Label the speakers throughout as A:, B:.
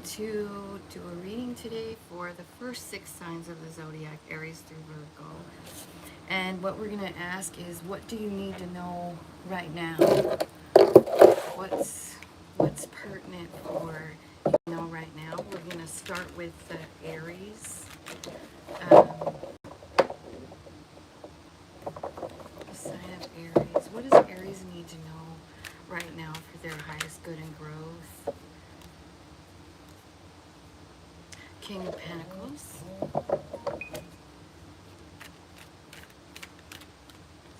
A: to do a reading today for the first 6 signs of the zodiac, Aries through Virgo. And what we're going to ask is, what do you need to know right now? What's pertinent for you know right now? We're going to start with the Aries. Um, the sign of Aries. What does Aries need to know right now for their highest good and growth? King of Pentacles. So,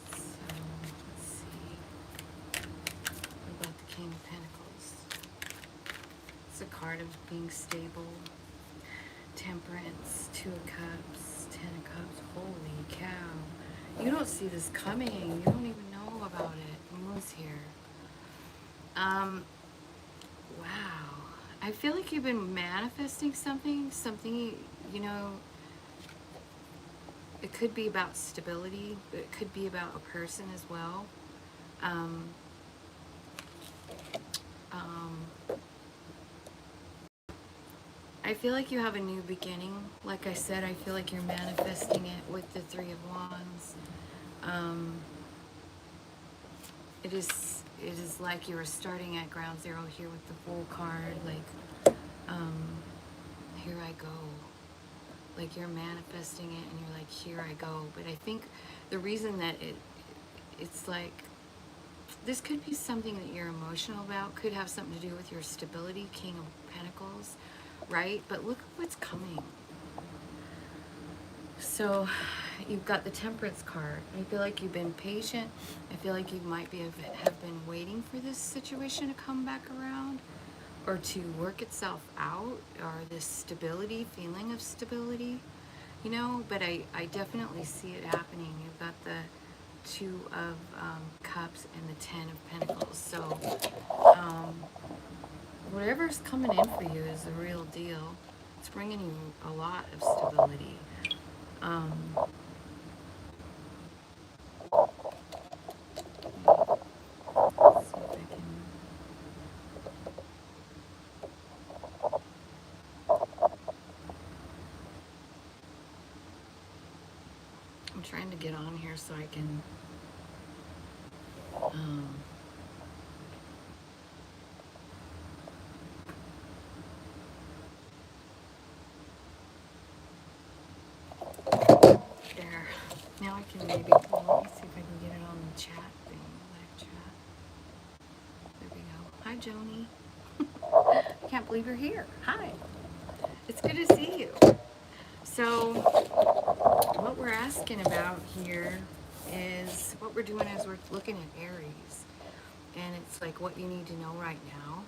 A: let's see. What about the King of Pentacles? It's a card of being stable. Temperance, 2 of Cups, 10 of Cups. Holy cow. You don't see this coming. You don't even know about it. Moon's here. Wow. I feel like you've been manifesting something, you know, it could be about stability, but it could be about a person as well. Um, I feel like you have a new beginning. Like I said, I feel like you're manifesting it with the 3 of Wands. It is like you were starting at ground zero here with the Fool card. Like, here I go. Like you're manifesting it and you're like, here I go. But I think the reason that it's like, this could be something that you're emotional about, could have something to do with your stability, King of Pentacles, right? But look what's coming. So you've got the Temperance card. I feel like you've been patient. I feel like you might have been waiting for this situation to come back around or to work itself out, or this stability, feeling of stability, you know, but I definitely see it happening. You've got the 2 of Cups and the 10 of Pentacles. So whatever's coming in for you is the real deal. It's bringing you a lot of stability. Let's see if I can... I'm trying to get on here so I can there. Now I can maybe, well, let me see if I can get it on the chat thing, live chat. There we go. Hi, Joni. I can't believe you're here. Hi. It's good to see you. So, what we're asking about here is, what we're doing is we're looking at Aries. And it's like what you need to know right now.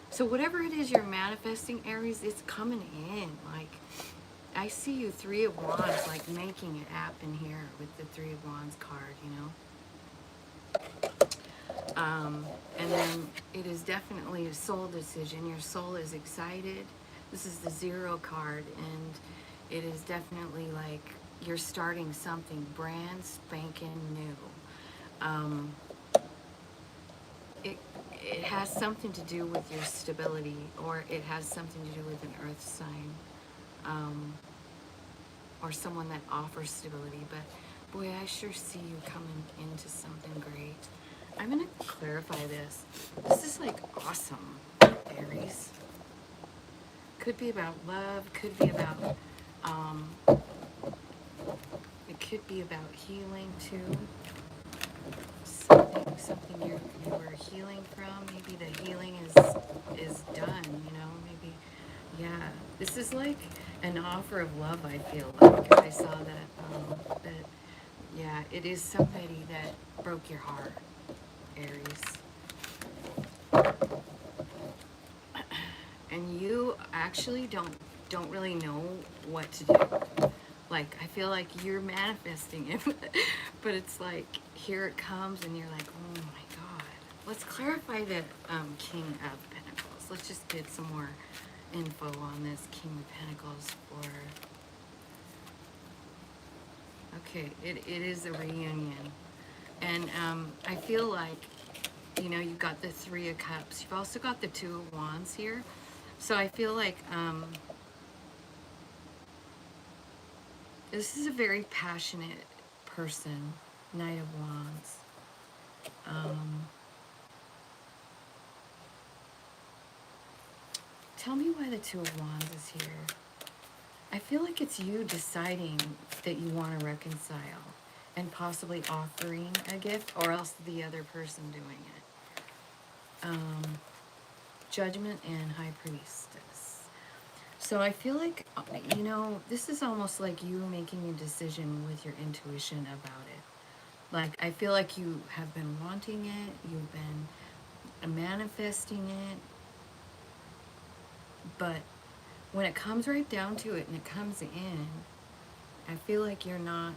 A: So whatever it is you're manifesting, Aries, it's coming in. Like, I see you 3 of Wands, like making it happen here with the 3 of Wands card, you know. And then it is definitely a soul decision. Your soul is excited. This is the 0 card, and it is definitely like you're starting something brand spanking new. It has something to do with your stability, or it has something to do with an earth sign, or someone that offers stability. But boy, I sure see you coming into something great. I'm going to clarify this. This is like awesome, Aries. Could be about love, could be about, it could be about healing too. Something you were healing from. Maybe the healing is done, you know, maybe. Yeah, this is like an offer of love. I feel like I saw that yeah, it is somebody that broke your heart, Aries. And you actually don't really know what to do. Like, I feel like you're manifesting it, but it's like, here it comes, and you're like, oh my God. Let's clarify the King of Pentacles. Let's just get some more info on this King of Pentacles for... Okay, it is a reunion. And I feel like, you know, you've got the 3 of Cups. You've also got the 2 of Wands here. So I feel like this is a very passionate person. Knight of Wands. Tell me why the Two of Wands is here. I feel like it's you deciding that you want to reconcile and possibly offering a gift, or else the other person doing it. Judgment and High Priestess. So I feel like, you know, this is almost like you making a decision with your intuition about it. Like, I feel like you have been wanting it, you've been manifesting it, but when it comes right down to it and it comes in, I feel like you're not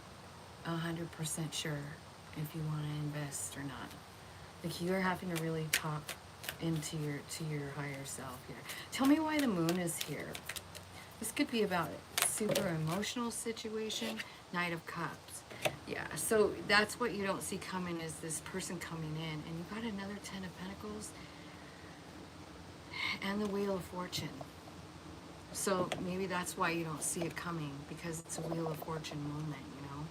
A: 100% sure if you want to invest or not. Like, you're having to really talk into your higher self here. Tell me why the moon is here. This could be about a super emotional situation. Knight of Cups. Yeah, so that's what you don't see coming, is this person coming in, and you've got another Ten of Pentacles and the Wheel of Fortune. So maybe that's why you don't see it coming, because it's a Wheel of Fortune moment, you know.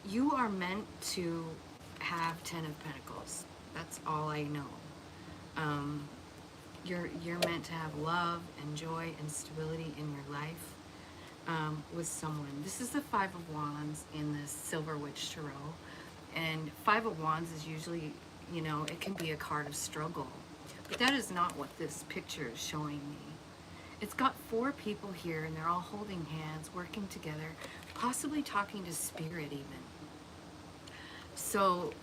A: You are meant to have Ten of Pentacles. That's all I know. You're meant to have love and joy and stability in your life with someone. This is the Five of Wands in the Silver Witch Tarot. And Five of Wands is usually, you know, it can be a card of struggle. But that is not what this picture is showing me. It's got four people here, and they're all holding hands, working together, possibly talking to spirit even. So,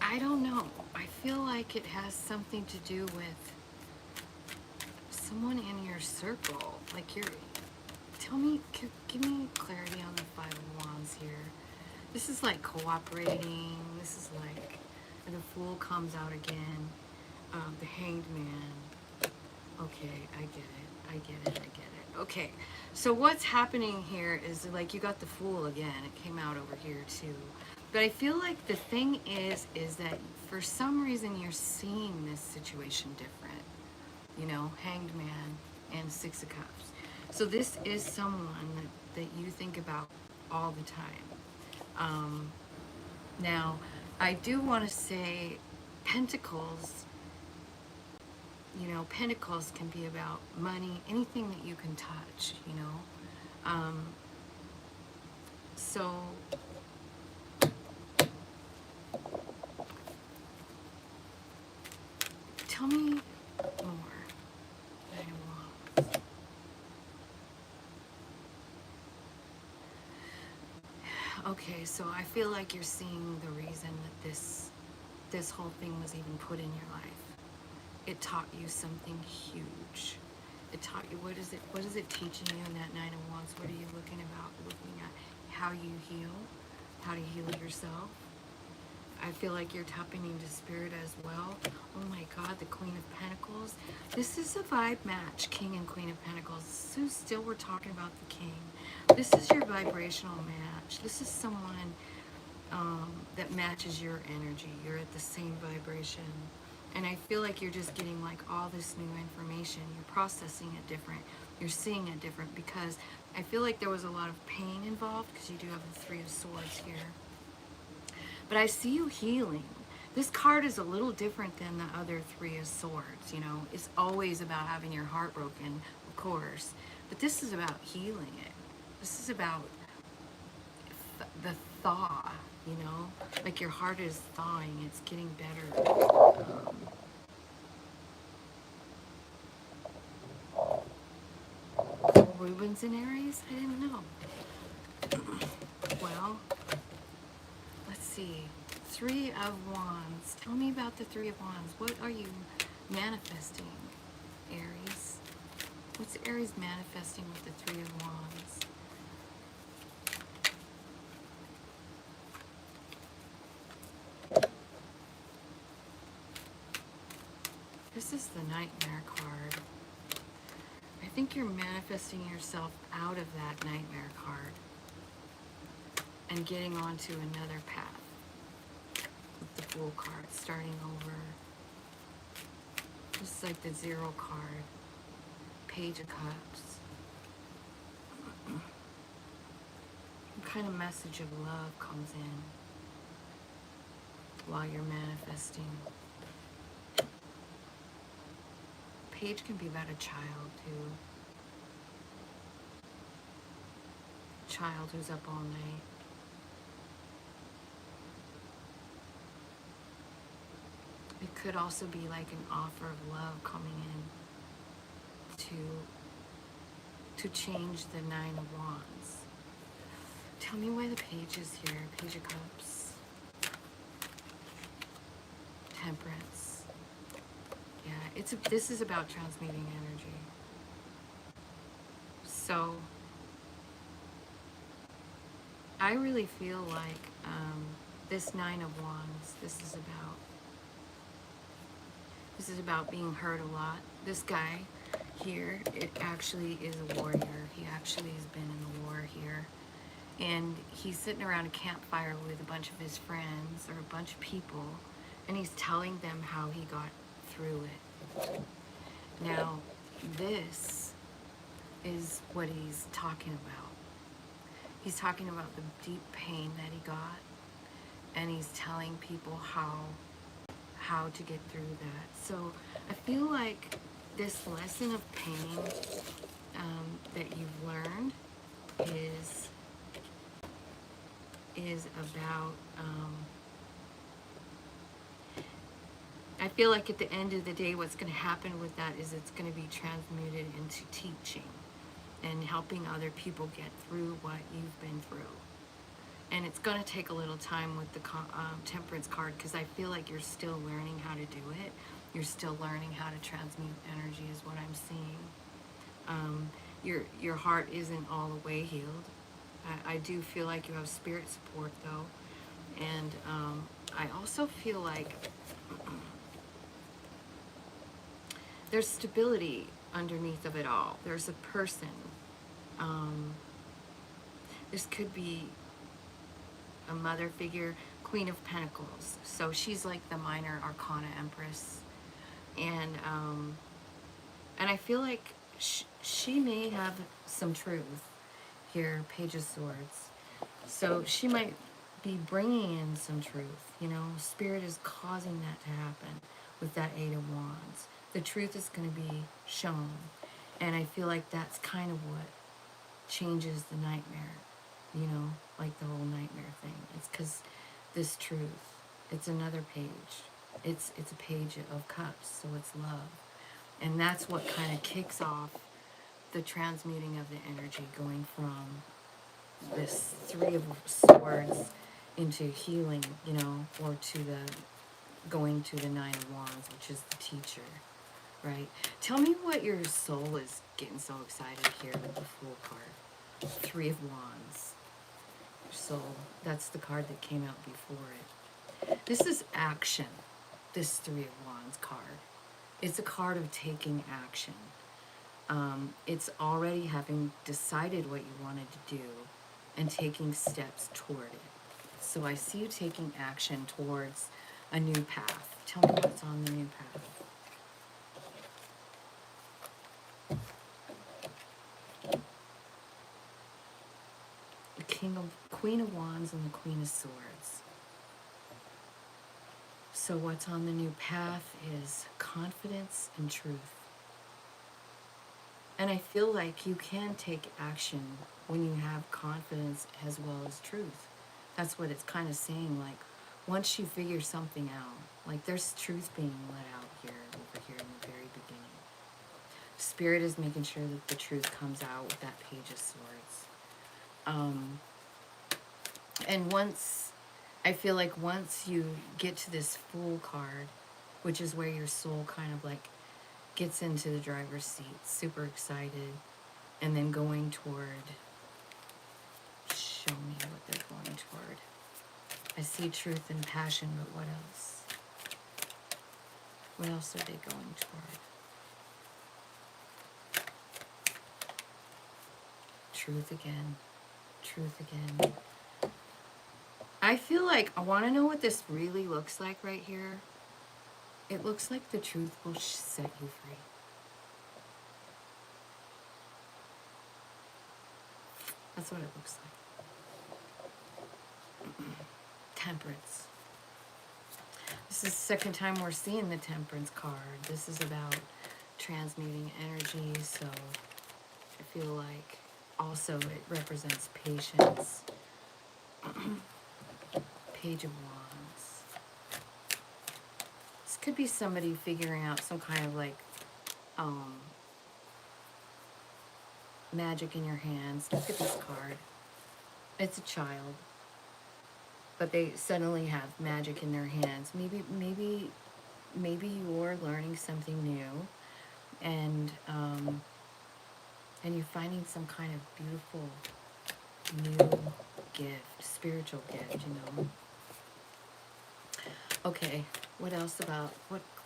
A: I don't know. I feel like it has something to do with someone in your circle. Like, tell me, give me clarity on the Five of Wands here. This is like cooperating. This is like, and the Fool comes out again. The Hanged Man. Okay, I get it. I get it. Okay, so what's happening here is, like, you got the Fool again. It came out over here too. But I feel like the thing is that for some reason you're seeing this situation different. You know, Hanged Man and Six of Cups. So this is someone that you think about all the time. Now, I do want to say Pentacles, you know, Pentacles can be about money, anything that you can touch, you know. So tell me more. Okay, so I feel like you're seeing the reason that this whole thing was even put in your life. It taught you something huge. It taught you, what is it teaching you in that Nine of Wands? What are you looking at how you heal, how to heal yourself. I feel like you're tapping into spirit as well. Oh my God, the Queen of Pentacles. This is a vibe match, King and Queen of Pentacles. So still we're talking about the King. This is your vibrational match. This is someone that matches your energy. You're at the same vibration. And I feel like you're just getting like all this new information. You're processing it different. You're seeing it different, because I feel like there was a lot of pain involved, because you do have the Three of Swords here. But I see you healing. This card is a little different than the other Three of Swords, you know. It's always about having your heart broken, of course. But this is about healing it. This is about the thaw, you know. Like your heart is thawing. It's getting better. Rubens in Aries? I didn't know. Well, let's see. Three of Wands. Tell me about the Three of Wands. What are you manifesting, Aries? What's Aries manifesting with the Three of Wands? This is the Nightmare card. I think you're manifesting yourself out of that Nightmare card and getting onto another path with the Fool card, starting over. This is like the Zero card. Page of Cups. What kind of message of love comes in while you're manifesting? Page can be about a child too. Child who's up all night. It could also be like an offer of love coming in to change the Nine of Wands. Tell me why the Page is here. Page of Cups. Temperance. Yeah, this is about transmuting energy. So I really feel like this Nine of Wands, this is about being hurt a lot. This guy here, it actually is a warrior. He actually has been in the war here. And he's sitting around a campfire with a bunch of his friends or a bunch of people, and he's telling them how he got through it. Now, this is what he's talking about. He's talking about the deep pain that he got, and he's telling people how to get through that. So I feel like this lesson of pain that you've learned is about, I feel like at the end of the day, what's going to happen with that is it's going to be transmuted into teaching and helping other people get through what you've been through. And it's going to take a little time with the Temperance card, because I feel like you're still learning how to do it. You're still learning how to transmute energy is what I'm seeing. Your heart isn't all the way healed. I do feel like you have spirit support though. And I also feel like there's stability underneath of it all. There's a person. This could be a mother figure, Queen of Pentacles. So she's like the minor arcana empress. And I feel like she may have some truth here, Page of Swords. So she might be bringing in some truth, you know. Spirit is causing that to happen with that Eight of Wands. The truth is going to be shown. And I feel like that's kind of what changes the nightmare, you know, like the whole nightmare thing. It's because this truth, it's another page. It's a page of cups, so it's love. And that's what kind of kicks off the transmuting of the energy, going from this Three of Swords into healing, you know, or to the going to the Nine of Wands, which is the teacher, right? Tell me what your soul is getting so excited here with the Fool card. Three of Wands. Your soul. That's the card that came out before it. This is action. This Three of Wands card. It's a card of taking action. It's already having decided what you wanted to do and taking steps toward it. So I see you taking action towards a new path. Tell me what's on the new path. The Queen of Wands and the Queen of Swords. So what's on the new path is confidence and truth. And I feel like you can take action when you have confidence as well as truth. That's what it's kind of saying. Like, once you figure something out, like there's truth being let out here, over here in the very beginning. Spirit is making sure that the truth comes out with that Page of Swords. And I feel like once you get to this Fool card, which is where your soul kind of like gets into the driver's seat, super excited, and then going toward, show me what they're going toward. I see truth and passion, but what else? What else are they going toward? Truth again. Truth again. I feel like I want to know what this really looks like right here. It looks like the truth will set you free. That's what it looks like. Temperance. This is the second time we're seeing the Temperance card. This is about transmuting energy, so I feel like also it represents patience. Page of Wands. This could be somebody figuring out some kind of like magic in your hands. Look at this card. It's a child, but they suddenly have magic in their hands. Maybe you're learning something new, and you're finding some kind of beautiful new gift, spiritual gift, you know. Okay, what else about,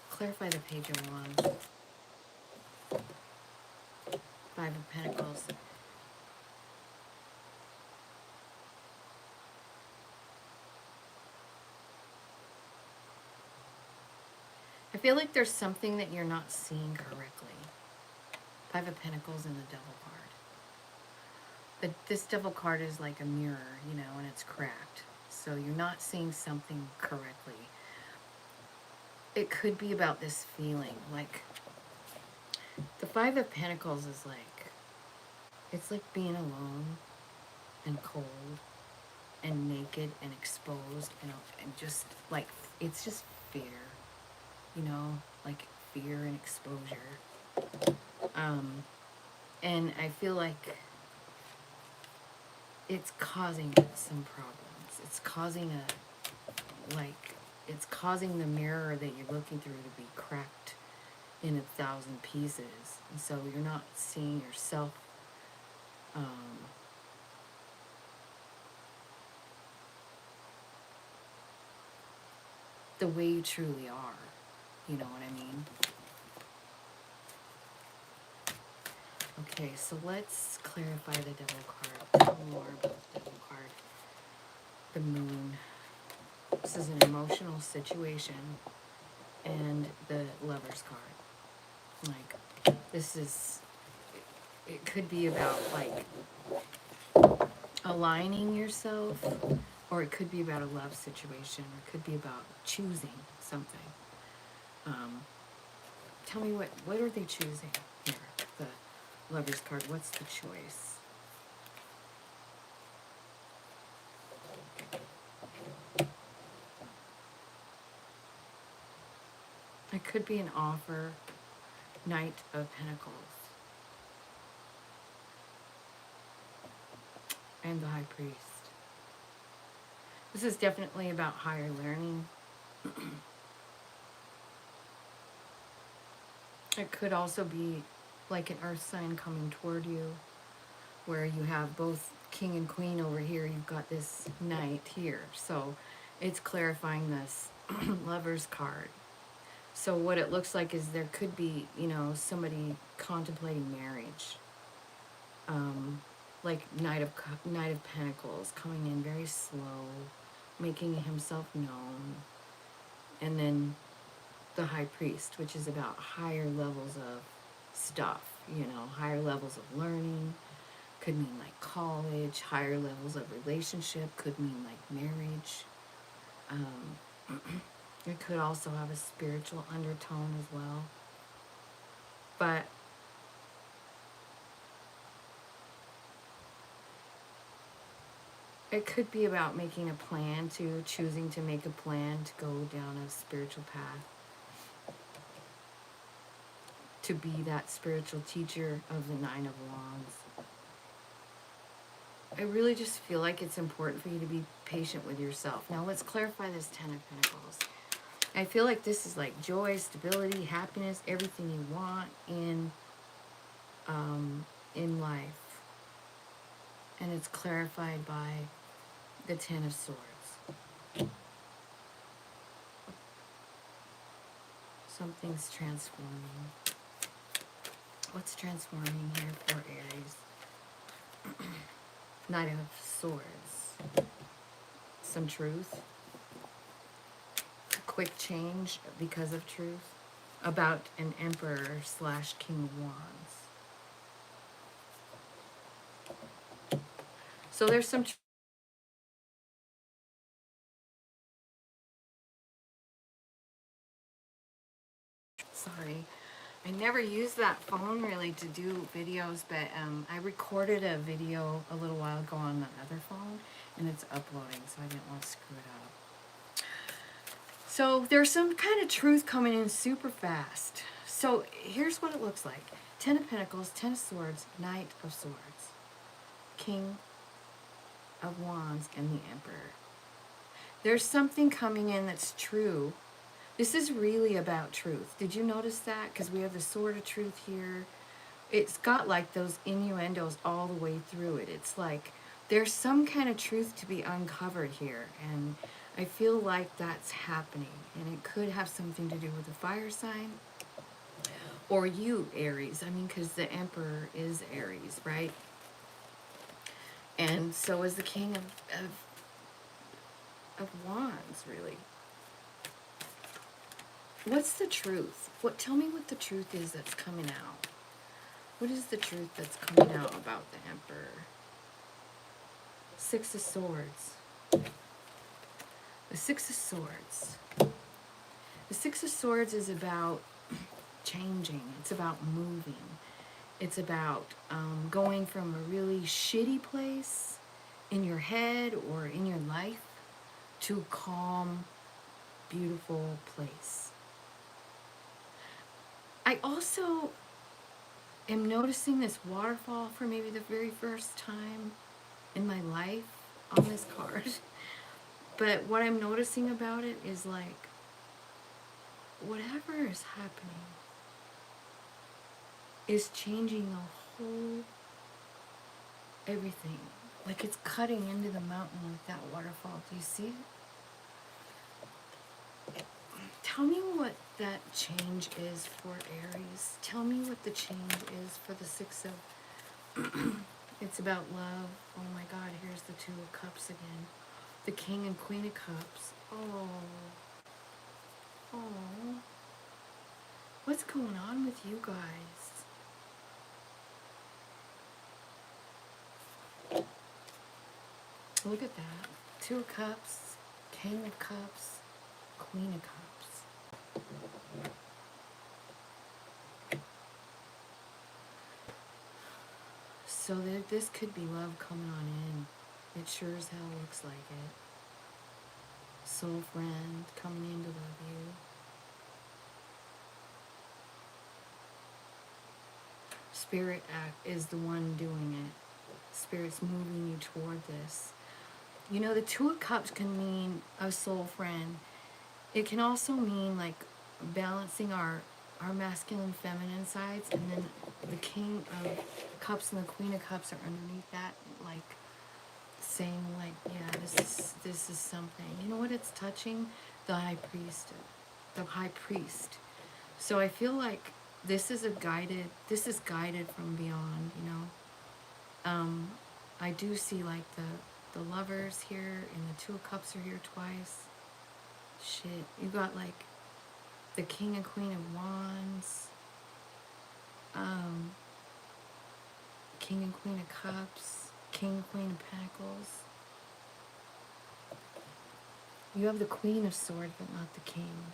A: clarify the Page of Wands. Five of Pentacles. I feel like there's something that you're not seeing correctly. Five of Pentacles and the Devil card. But this Devil card is like a mirror, you know, and it's cracked. So you're not seeing something correctly. It could be about this feeling. Like, the Five of Pentacles is like, it's like being alone and cold and naked and exposed and just like, it's just fear, you know, like fear and exposure. And I feel like it's causing some problems. It's causing it's causing the mirror that you're looking through to be cracked in 1,000 pieces. And so you're not seeing yourself the way you truly are. You know what I mean? Okay, so let's clarify the Devil card. Tell me more about the Devil card. The Moon. This is an emotional situation. And the Lover's card. Like, this is, it could be about like aligning yourself, or it could be about a love situation, or it could be about choosing something. Tell me what are they choosing here? The Lover's card, what's the choice? It could be an offer. Knight of Pentacles. And the High Priest. This is definitely about higher learning. It could also be like an earth sign coming toward you, where you have both King and Queen over here. You've got this Knight here. So it's clarifying this Lover's card. So what it looks like is there could be, you know, somebody contemplating marriage. Like Knight of Pentacles, coming in very slow, making himself known. And then the High Priest, which is about higher levels of stuff, you know, higher levels of learning. Could mean like college, higher levels of relationship, could mean like marriage. It could also have a spiritual undertone as well. But it could be about making a plan, too, choosing to make a plan to go down a spiritual path. To be that spiritual teacher of the Nine of Wands. I really just feel like it's important for you to be patient with yourself. Now let's clarify this Ten of Pentacles. I feel like this is like joy, stability, happiness, everything you want in life. And it's clarified by the Ten of Swords. Something's transforming. What's transforming here for Aries? Knight of Swords. Some truth. A quick change because of truth. About an Emperor / King of Wands. So there's some sorry, I never used that phone really to do videos, but I recorded a video a little while ago on the other phone, and it's uploading, so I didn't want to screw it up. So there's some kind of truth coming in super fast. So here's what it looks like. 10 of Pentacles, 10 of Swords, Knight of Swords, King of Wands, and the Emperor. There's something coming in that's true. This is really about truth. Did you notice that? Because we have the Sword of Truth here. It's got like those innuendos all the way through it. It's like there's some kind of truth to be uncovered here. And I feel like that's happening. And it could have something to do with the fire sign. Or you, Aries. I mean, because the Emperor is Aries, right? And so is the King of Wands, really. What's the truth? Tell me what the truth is that's coming out. What is the truth that's coming out about the Emperor? 6 of Swords. The 6 of Swords. The 6 of Swords is about changing. It's about moving. It's about going from a really shitty place in your head or in your life to a calm, beautiful place. I also am noticing this waterfall for maybe the very first time in my life on this card. But what I'm noticing about it is like, whatever is happening is changing the whole everything. Like it's cutting into the mountain like that waterfall. Do you see it? Tell me what that change is for Aries. Tell me what the change is for the 6 of... It's about love. Oh my God, here's the 2 of Cups again. The King and Queen of Cups. Oh. Oh. What's going on with you guys? Look at that. 2 of Cups, King of Cups, Queen of Cups. So this could be love coming on in. It sure as hell looks like it. Soul friend coming in to love you. Spirit act is the one doing it. Spirit's moving you toward this. You know, the 2 of Cups can mean a soul friend. It can also mean like balancing our masculine, feminine sides, and then the King of Cups and the Queen of Cups are underneath that, like saying like, yeah, this is something. You know what it's touching? The High Priest. The High Priest. So I feel like this is guided from beyond, you know. I do see like the Lovers here, and the 2 of Cups are here twice. Shit, you got like the King and Queen of Wands, King and Queen of Cups, King and Queen of Pentacles. You have the Queen of Swords, but not the King.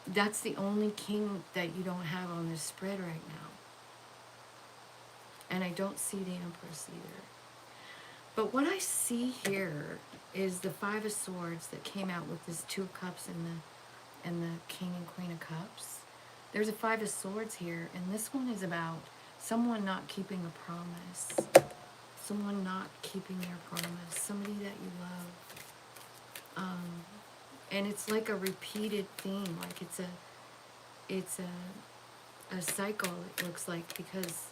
A: That's the only king that you don't have on this spread right now. And I don't see the Empress either. But what I see here is the 5 of Swords that came out with this 2 of Cups and the King and Queen of Cups. There's a 5 of Swords here, and this one is about someone not keeping a promise. Someone not keeping their promise. Somebody that you love. And it's like a repeated theme. Like it's a cycle, it looks like, because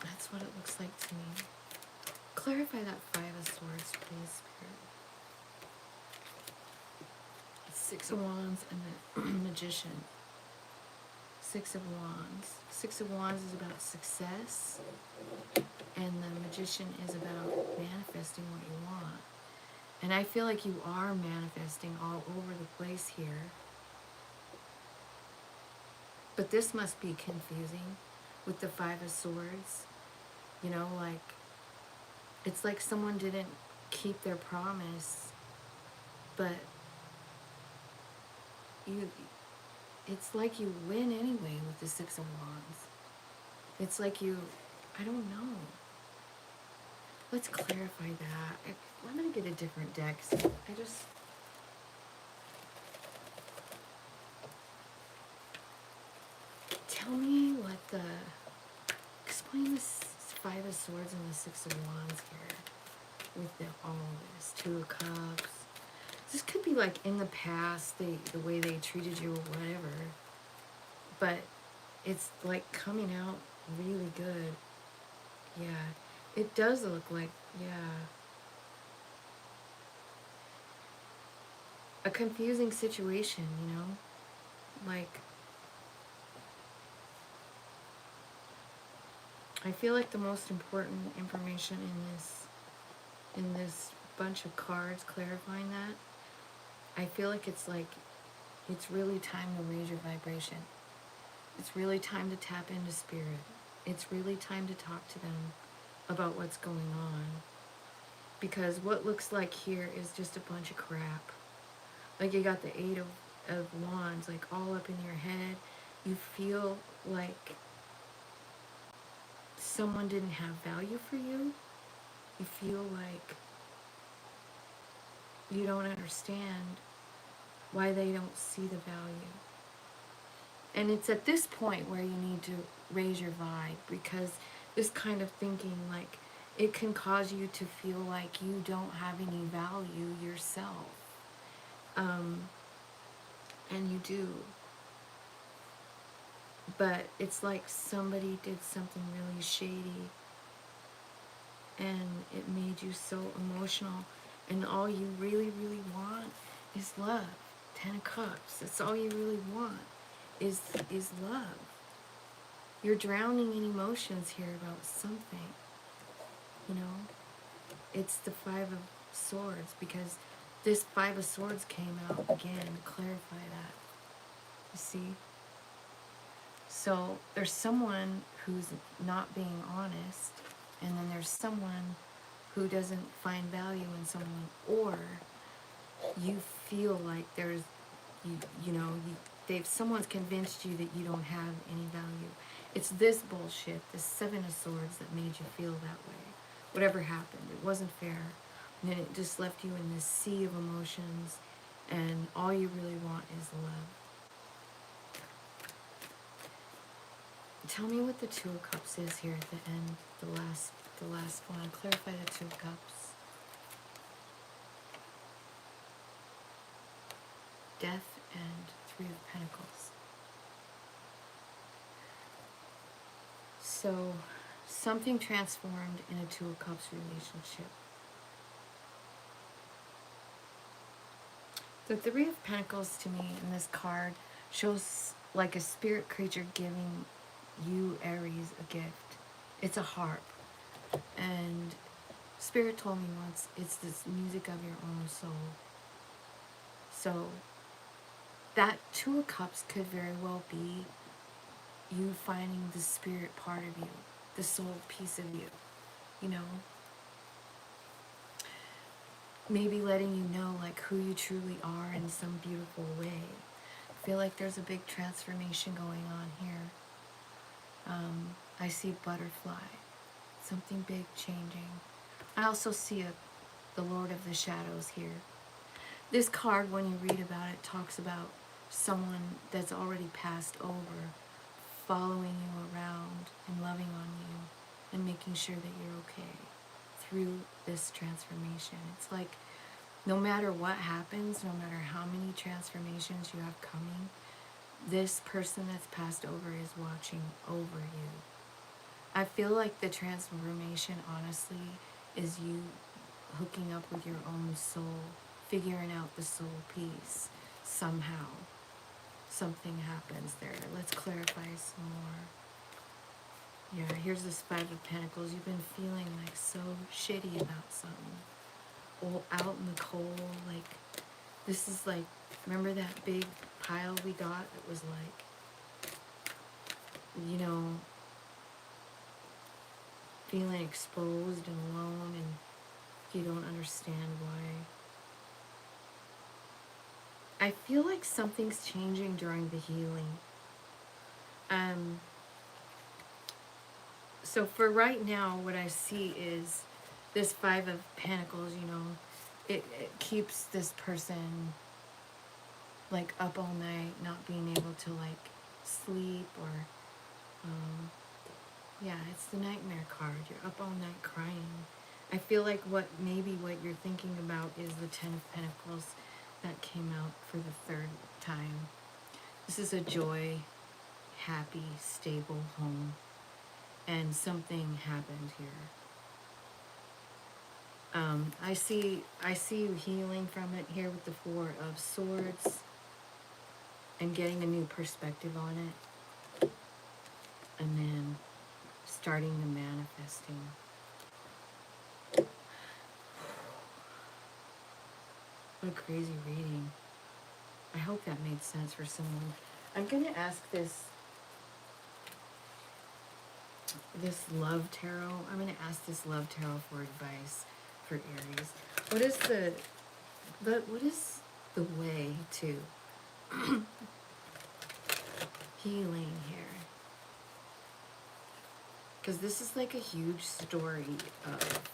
A: that's what it looks like to me. Clarify that 5 of Swords, please, Spirit. 6 of Wands and the Magician. 6 of Wands. 6 of Wands is about success, and the Magician is about manifesting what you want. And I feel like you are manifesting all over the place here. But this must be confusing. with the Five of Swords. You know, like, it's like someone didn't keep their promise, but you, it's like you win anyway with the Six of Wands. It's like you, I don't know. Let's clarify that. I'm going to get a different deck. So I just... Tell me what the... Explain this Five of Swords and the Six of Wands here. With all this. Two of Cups. This could be like in the past, the way they treated you or whatever. But it's like coming out really good. Yeah. It does look like, yeah. A confusing situation, you know? Like, I feel like the most important information in this bunch of cards clarifying that, I feel like it's really time to raise your vibration. It's really time to tap into spirit. It's really time to talk to them about what's going on. Because what looks like here is just a bunch of crap. Like, you got the Eight of Wands, like, all up in your head. You feel like someone didn't have value for you. You feel like you don't understand why they don't see the value. And it's at this point where you need to raise your vibe, because this kind of thinking, like, it can cause you to feel like you don't have any value yourself. And you do. But it's like somebody did something really shady and it made you so emotional, and all you really, really want is love. Ten of Cups. That's all you really want is love. You're drowning in emotions here about something. You know? It's the Five of Swords, because this Five of Swords came out again to clarify that. You see? So there's someone who's not being honest, and then there's someone who doesn't find value in someone, or you feel like there's, someone's convinced you that you don't have any value. It's this bullshit, this Seven of Swords, that made you feel that way. Whatever happened, it wasn't fair. And then it just left you in this sea of emotions, and all you really want is love. Tell me what the Two of Cups is here at the end, the last one. Clarify the Two of Cups. Death and Three of Pentacles. So, something transformed in a Two of Cups relationship. The Three of Pentacles to me in this card shows like a spirit creature giving you, Aries, a gift. It's a harp. And Spirit told me once, it's this music of your own soul. So that Two of Cups could very well be you finding the spirit part of you, the soul piece of you, you know? Maybe letting you know like who you truly are in some beautiful way. I feel like there's a big transformation going on here. I see a butterfly, something big changing. I also see the Lord of the Shadows here. This card, when you read about it, talks about someone that's already passed over, following you around and loving on you and making sure that you're okay through this transformation. It's like no matter what happens, no matter how many transformations you have coming, this person that's passed over is watching over you. I feel like the transformation, honestly, is you hooking up with your own soul, figuring out the soul piece somehow. Something happens there. Let's clarify some more. Yeah, here's this Five of Pentacles. You've been feeling like so shitty about something. All out in the cold, like, this is like, remember that big pile we got that was like, you know, feeling exposed and alone, and you don't understand why. I feel like something's changing during the healing. So for right now, what I see is this Five of Pentacles, you know, it keeps this person like up all night, not being able to like sleep, or yeah, it's the nightmare card. You're up all night crying. I feel like maybe what you're thinking about is the Ten of Pentacles that came out for the third time. This is a joy, happy, stable home, and something happened here. I see you healing from it here with the Four of Swords and getting a new perspective on it, and then starting the manifesting. What a crazy reading. I hope that made sense for someone. I'm going to ask this love tarot. I'm going to ask this love tarot for advice for Aries. What is the way to healing here? Because this is like a huge story of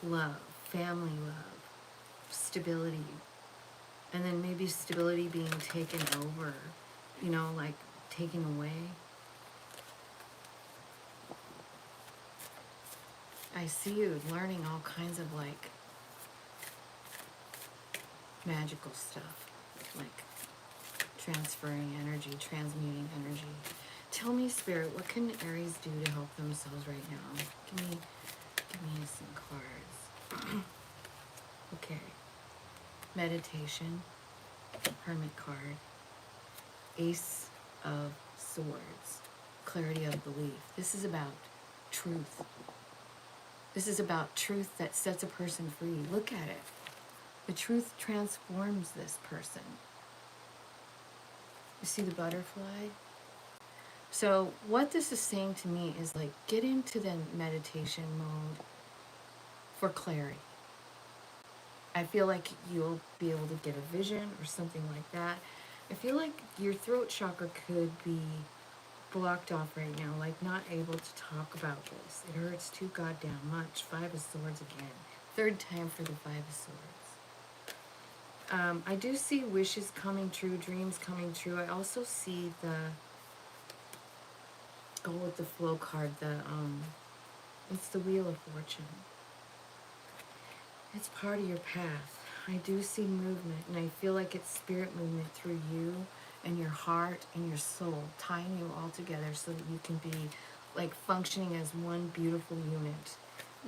A: love, family love, stability, and then maybe stability being taken over, you know, like taken away. I see you learning all kinds of like magical stuff, like transferring energy, transmuting energy. Tell me, Spirit, what can Aries do to help themselves right now? Give me some cards. Okay. Meditation, Hermit card, Ace of Swords, clarity of belief. This is about truth. This is about truth that sets a person free. Look at it. The truth transforms this person. You see the butterfly? So what this is saying to me is like, get into the meditation mode for clarity. I feel like you'll be able to get a vision or something like that. I feel like your throat chakra could be blocked off right now, like not able to talk about this. It hurts too goddamn much. Five of Swords again. Third time for the Five of Swords. I do see wishes coming true, dreams coming true. I also see go with the flow card, it's the Wheel of Fortune. It's part of your path. I do see movement, and I feel like it's spirit movement through you and your heart and your soul, tying you all together so that you can be like functioning as one beautiful unit.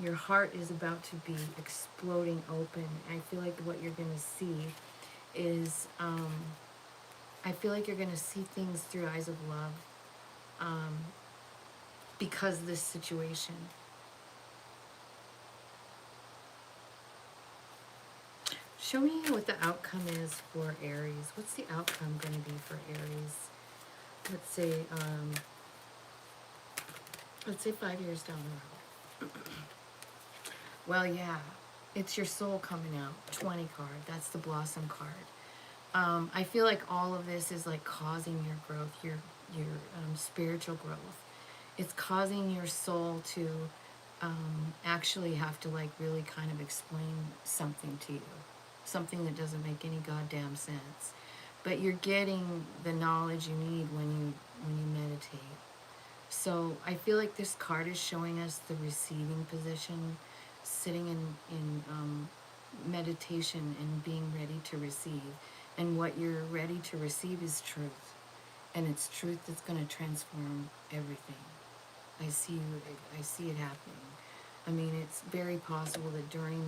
A: Your heart is about to be exploding open. I feel like what you're going to see is, I feel like you're going to see things through eyes of love, because of this situation. Show me what the outcome is for Aries. What's the outcome going to be for Aries? Let's say 5 years down the road. Well, yeah, it's your soul coming out. 20 card. That's the Blossom card. I feel like all of this is like causing your growth, your spiritual growth. It's causing your soul to actually have to like really kind of explain something to you. Something that doesn't make any goddamn sense. But you're getting the knowledge you need when you meditate. So I feel like this card is showing us the receiving position, sitting in meditation and being ready to receive. And what you're ready to receive is truth. And it's truth that's going to transform everything. I see it happening. I mean, it's very possible that during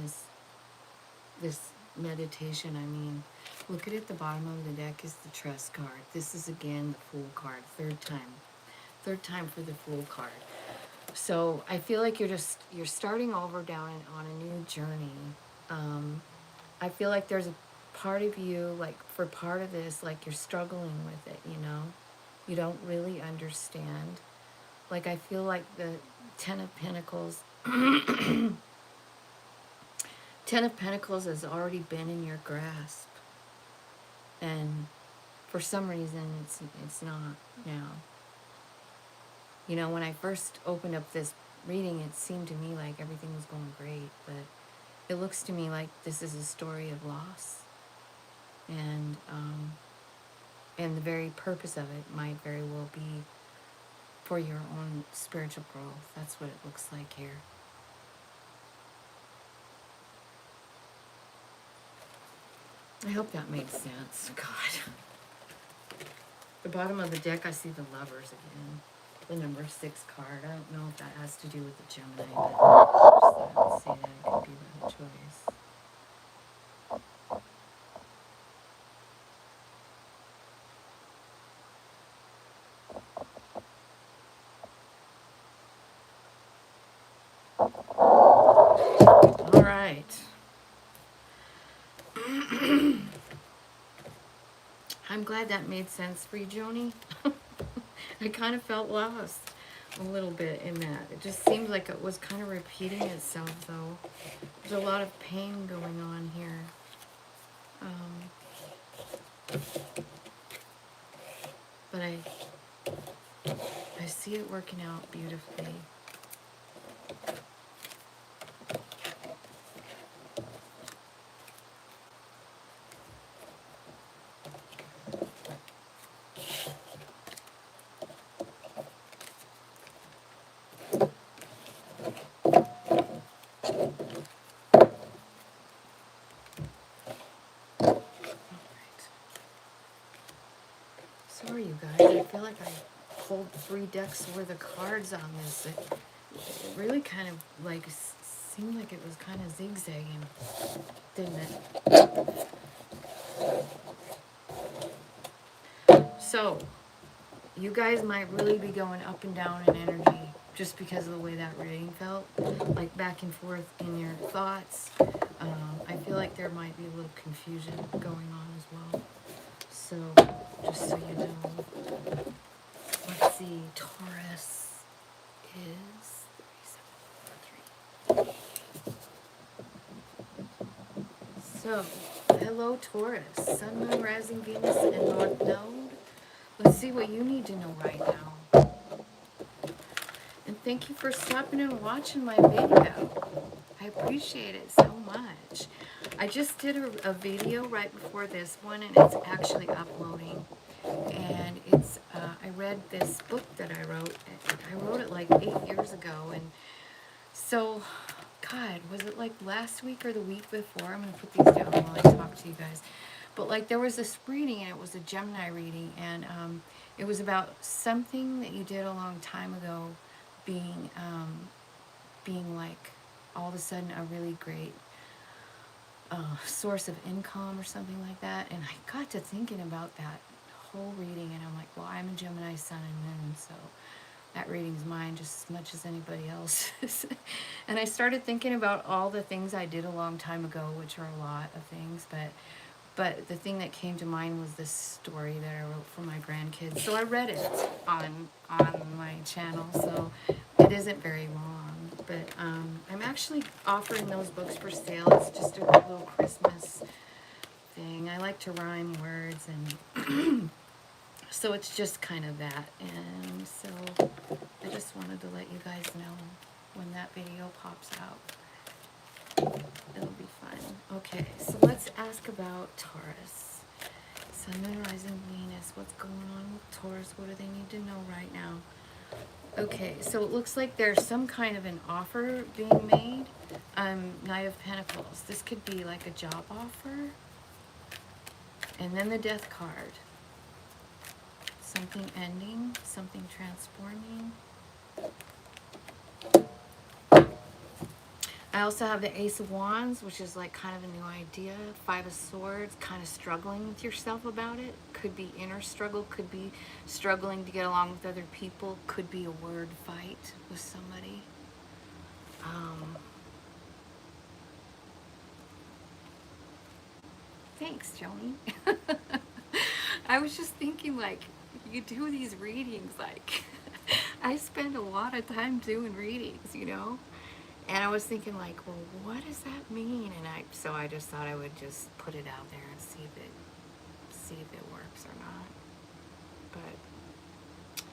A: this meditation, I mean, look at the bottom of the deck is the Trust card. This is again the Fool card, third time for the Fool card. So I feel like you're starting over down on a new journey. I feel like there's a part of you, like for part of this, like you're struggling with it, you know? You don't really understand. Like I feel like Ten of Pentacles. Ten of Pentacles has already been in your grasp. And for some reason, it's not now. You know, when I first opened up this reading, it seemed to me like everything was going great. But it looks to me like this is a story of loss. And the very purpose of it might very well be for your own spiritual growth. That's what it looks like here. I hope that made sense. God. The bottom of the deck, I see the Lovers again. The number 6 card. I don't know if that has to do with the Gemini, but I would say that it could be by choice. All right. I'm glad that made sense for you, Joni. I kind of felt lost a little bit in that. It just seemed like it was kind of repeating itself, though. There's a lot of pain going on here. But I see it working out beautifully. Sorry, you guys. I feel like I pulled 3 decks worth of cards on this. It really kind of like seemed like it was kind of zigzagging, didn't it? So, you guys might really be going up and down in energy just because of the way that reading felt, like back and forth in your thoughts. I feel like there might be a little confusion going on as well. So, just so you know. Let's see, Taurus is 3743. So, hello Taurus, Sun, Moon, Rising, Venus, and North Node. Let's see what you need to know right now. And thank you for stopping and watching my video. I appreciate it so much. I just did a video right before this one, and it's actually uploading. And it's, I read this book that I wrote. I wrote it like 8 years ago. And so, God, was it like last week or the week before? I'm going to put these down while I talk to you guys. But like there was this reading, and it was a Gemini reading. And it was about something that you did a long time ago being like all of a sudden a really great source of income or something like that. And I got to thinking about that whole reading, and I'm like, well, I'm a Gemini Sun and Moon, so that reading's mine just as much as anybody else's. And I started thinking about all the things I did a long time ago, which are a lot of things, but the thing that came to mind was this story that I wrote for my grandkids. So I read it on my channel, so it isn't very long. But I'm actually offering those books for sale. It's just a little Christmas thing. I like to rhyme words, and so it's just kind of that. And so I just wanted to let you guys know when that video pops out. It'll be fun. Okay, so let's ask about Taurus. Sun, Moon, Rising, Venus. What's going on with Taurus? What do they need to know right now? Okay, so it looks like there's some kind of an offer being made. Knight of Pentacles. This could be like a job offer. And then the Death card. Something ending, something transforming. I also have the Ace of Wands, which is like kind of a new idea. 5 of Swords, kind of struggling with yourself about it. Could be inner struggle, could be struggling to get along with other people, could be a word fight with somebody. Thanks, Joni. I was just thinking, like, you do these readings, like, I spend a lot of time doing readings, you know? And I was thinking like, well, what does that mean? And so I just thought I would just put it out there and see if it works or not. But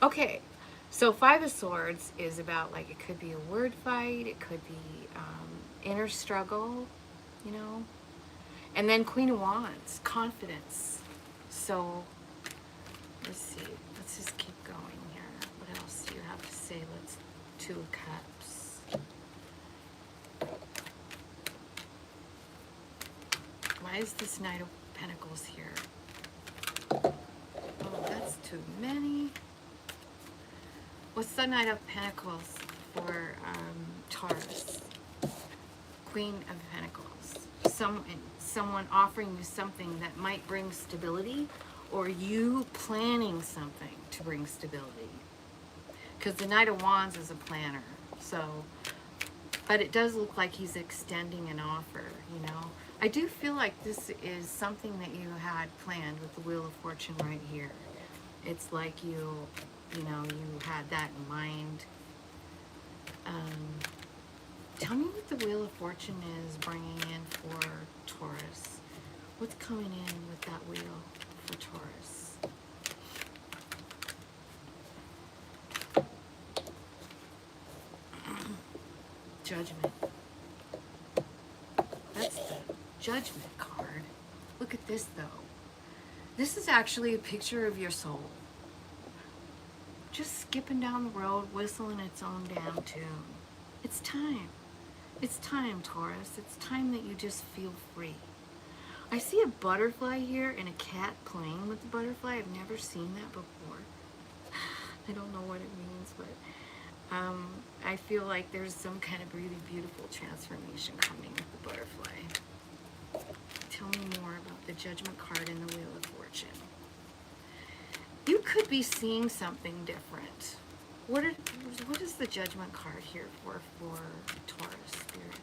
A: okay, so Five of Swords is about, like, it could be a word fight, it could be inner struggle, you know. And then Queen of Wands, confidence. So let's see. Let's just keep going here. What else do you have to say? Let's Two of Cups. Why is this Knight of Pentacles here? Oh, that's too many. What's the Knight of Pentacles for Taurus? Queen of Pentacles. Someone offering you something that might bring stability, or you planning something to bring stability. Because the Knight of Wands is a planner. So, but it does look like he's extending an offer, you know. I do feel like this is something that you had planned with the Wheel of Fortune right here. It's like you had that in mind. Tell me what the Wheel of Fortune is bringing in for Taurus. What's coming in with that wheel for Taurus? Judgment. That's the Judgment card. Look at this, though. This is actually a picture of your soul. Just skipping down the road, whistling its own damn tune. It's time. It's time, Taurus. It's time that you just feel free. I see a butterfly here and a cat playing with the butterfly. I've never seen that before. I don't know what it means, but I feel like there's some kind of really beautiful transformation coming with the butterfly. Tell me more about the Judgment card in the Wheel of Fortune. You could be seeing something different. What is the Judgment card here for Taurus Spirit?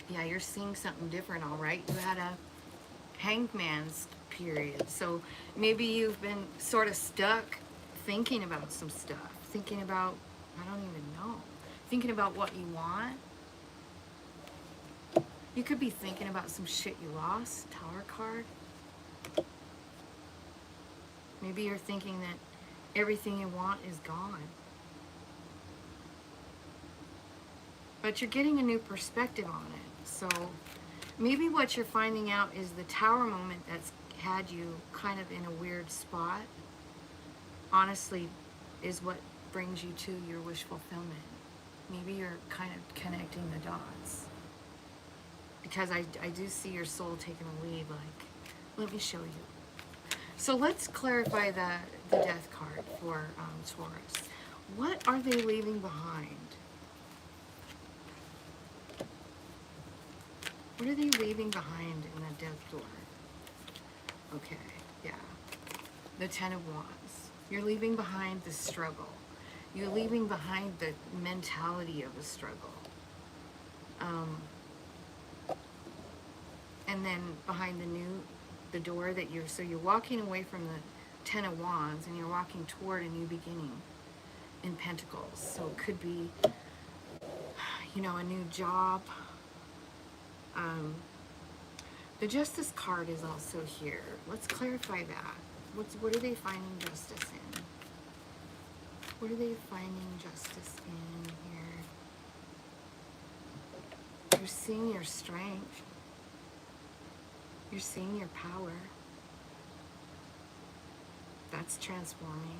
A: Yeah, you're seeing something different, all right? You had a Hangman's period. So maybe you've been sort of stuck thinking about some stuff. Thinking about, I don't even know. Thinking about what you want. You could be thinking about some shit you lost. Tower card. Maybe you're thinking that everything you want is gone. But you're getting a new perspective on it. So maybe what you're finding out is the Tower moment that's had you kind of in a weird spot, honestly, is what brings you to your wish fulfillment. Maybe you're kind of connecting the dots. Because I do see your soul taking a lead, like, let me show you. So let's clarify the Death card for Taurus. What are they leaving behind? What are they leaving behind in the Death door? Okay, yeah. The Ten of Wands. You're leaving behind the struggle. You're leaving behind the mentality of a struggle. And then behind the door that you're walking away from the Ten of Wands and you're walking toward a new beginning in Pentacles. So it could be, you know, a new job. The Justice card is also here. Let's clarify that. What are they finding justice in? What are they finding justice in here? You're seeing your strength. You're seeing your power. That's transforming.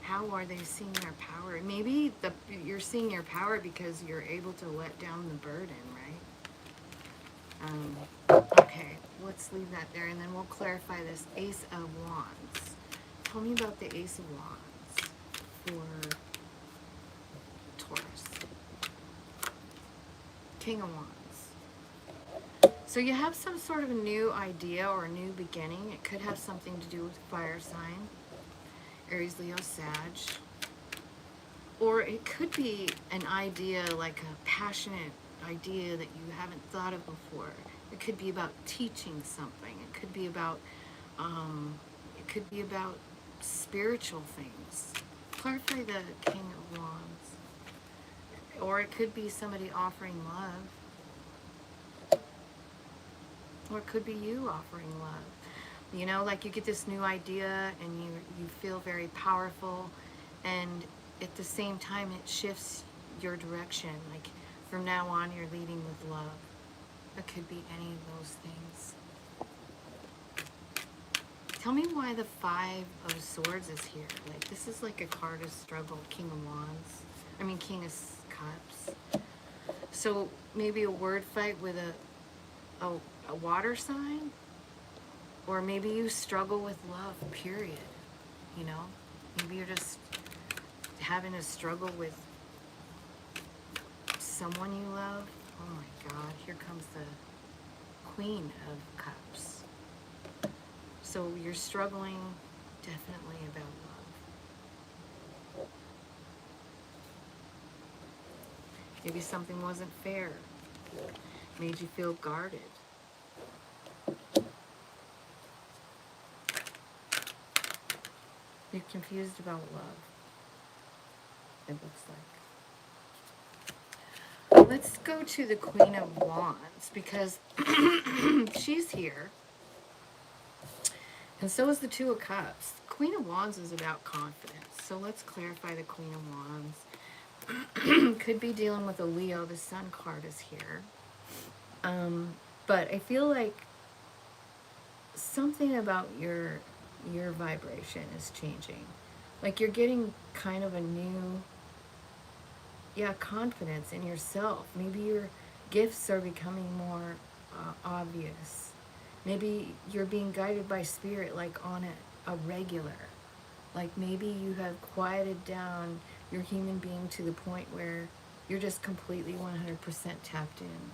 A: How are they seeing their power? Maybe you're seeing your power because you're able to let down the burden, right? Okay, let's leave that there, and then we'll clarify this Ace of Wands. Tell me about the Ace of Wands for Taurus. King of Wands. So you have some sort of a new idea or a new beginning. It could have something to do with fire sign. Aries, Leo, Sag. Or it could be an idea, like a passionate idea that you haven't thought of before. It could be about teaching something. It could be about, it could be about spiritual things. Clarify the King of Wands. Or it could be somebody offering love. Or it could be you offering love. You know, like you get this new idea and you feel very powerful, and at the same time it shifts your direction. Like from now on you're leading with love. It could be any of those things. Tell me why the Five of Swords is here. Like this is like a card of struggle. King of Wands. I mean King of Cups. So maybe a word fight with a water sign? Or maybe you struggle with love, period. You know? Maybe you're just having a struggle with someone you love. Oh my God, here comes the Queen of Cups. So you're struggling definitely about love. Maybe something wasn't fair. Made you feel guarded. You're confused about love, it looks like. Let's go to the Queen of Wands, because she's here. And so is the Two of Cups. Queen of Wands is about confidence. So let's clarify the Queen of Wands. Could be dealing with a Leo. The Sun card is here. But I feel like something about your vibration is changing. Like you're getting kind of a new, confidence in yourself. Maybe your gifts are becoming more obvious. Maybe you're being guided by spirit like on a regular. Like maybe you have quieted down your human being to the point where you're just completely 100% tapped in.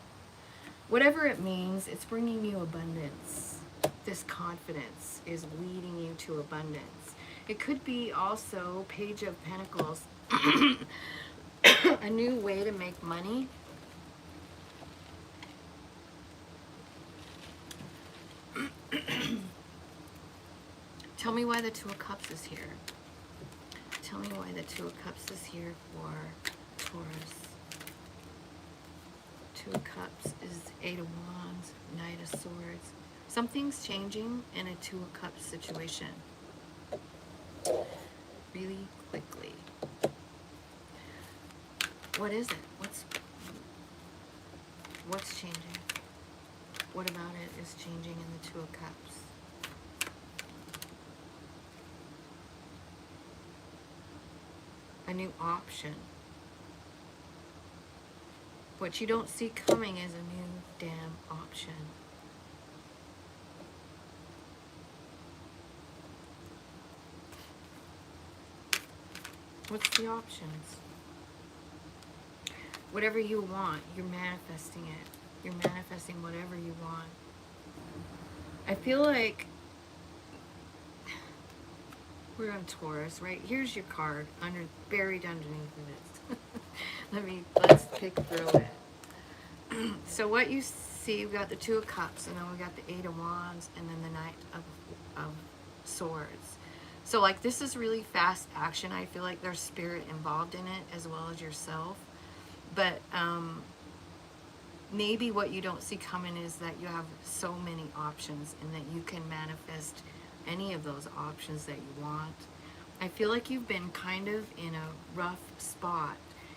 A: Whatever it means, it's bringing you abundance. This confidence is leading you to abundance. It could be also Page of Pentacles, a new way to make money. Tell me why the Two of Cups is here. Tell me why the Two of Cups is here for Taurus. Two of Cups is Eight of Wands, Knight of Swords. Something's changing in a Two of Cups situation. Really quickly. What is it? What's changing? What about it is changing in the Two of Cups? A new option. What you don't see coming is a new damn option. What's the options? Whatever you want, you're manifesting it. You're manifesting whatever you want. I feel like we're on Taurus, right? Here's your card buried underneath of it. Let's pick through it. So what you see, we got the Two of Cups, and then we got the Eight of Wands, and then the Knight of Swords. So like this is really fast action. I feel like there's spirit involved in it as well as yourself. But maybe what you don't see coming is that you have so many options and that you can manifest any of those options that you want. I feel like you've been kind of in a rough spot.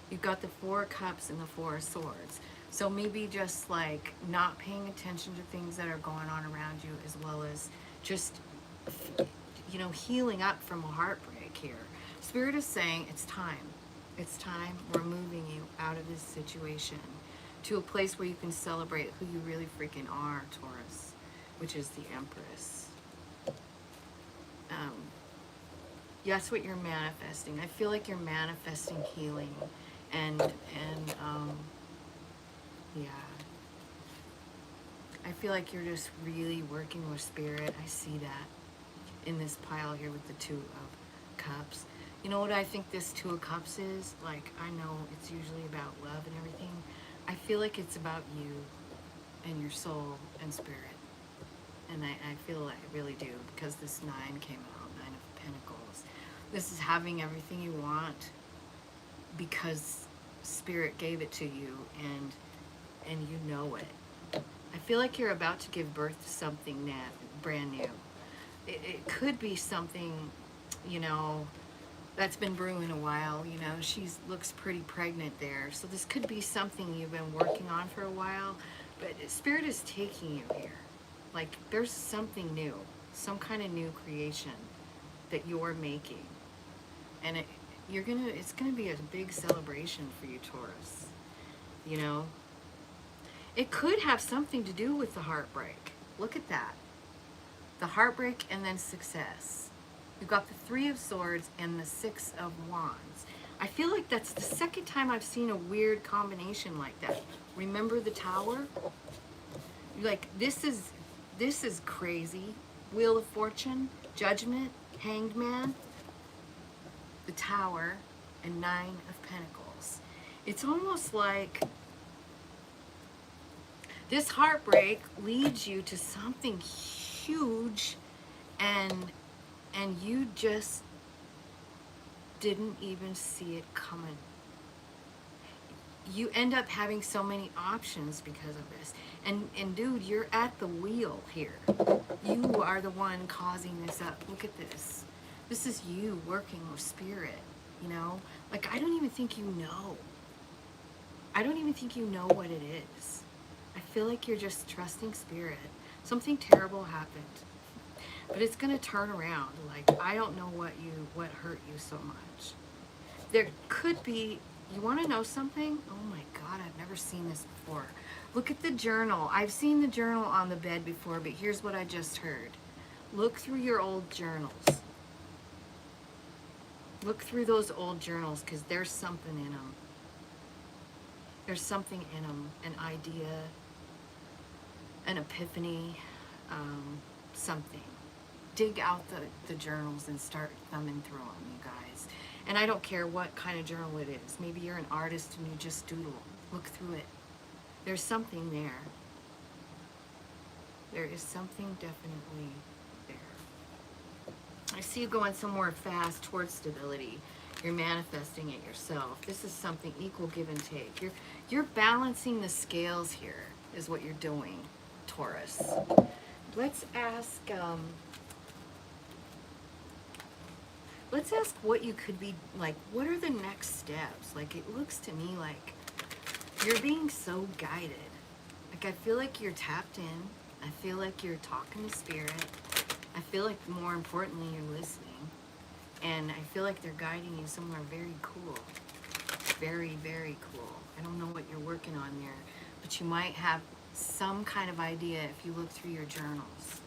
A: You've got the Four of Cups and the Four of Swords. So maybe just like not paying attention to things that are going on around you, as well as just, you know, healing up from a heartbreak here. Spirit is saying it's time. It's time. We're moving you out of this situation to a place where you can celebrate who you really freaking are, Taurus, which is the Empress. That's what you're manifesting. I feel like you're manifesting healing and yeah. I feel like you're just really working with spirit. I see that in this pile here with the Two of Cups. You know what I think this Two of Cups is? Like, I know it's usually about love and everything. I feel like it's about you. and your soul and spirit. And I feel I really do, because this 9 came out, 9 of Pentacles. This is having everything you want because spirit gave it to you, and you know it. I feel like you're about to give birth to something brand new. It could be something, you know, that's been brewing a while. You know, she looks pretty pregnant there. So this could be something you've been working on for a while, but spirit is taking you here. Like, there's something new, some kind of new creation that you're making. And it's gonna be a big celebration for you, Taurus. You know, it could have something to do with the heartbreak. Look at that. The heartbreak and then success. You've got the 3 of Swords and the 6 of Wands. I feel like that's the second time I've seen a weird combination like that. Remember the Tower? Like, this is crazy. Wheel of Fortune, Judgment, Hanged Man, the Tower, and 9 of Pentacles. It's almost like this heartbreak leads you to something huge, and you just didn't even see it coming. You end up having so many options because of this. And dude, you're at the wheel here. You are the one causing this up. Look at this. This is you working with spirit, you know? Like, I don't even think you know. I don't even think you know what it is. I feel like you're just trusting spirit. Something terrible happened, but it's gonna turn around. Like, I don't know what hurt you so much. There could be, you wanna know something? Oh my God, I've never seen this before. Look at the journal. I've seen the journal on the bed before, but here's what I just heard. Look through your old journals. Look through those old journals, because there's something in them. There's something in them, an idea, an epiphany, something. Dig out the journals and start thumbing through them, you guys. And I don't care what kind of journal it is. Maybe you're an artist and you just doodle. Look through it. There's something there. There is something definitely there. I see you going somewhere fast towards stability. You're manifesting it yourself. This is something equal give and take. You're balancing the scales here, is what you're doing, Taurus. Let's ask what you could be, like, what are the next steps? Like, it looks to me like you're being so guided. Like, I feel like you're tapped in. I feel like you're talking to spirit. I feel like, more importantly, you're listening. And I feel like they're guiding you somewhere very cool. Very, very cool. I don't know what you're working on there, but you might have some kind of idea if you look through your journals.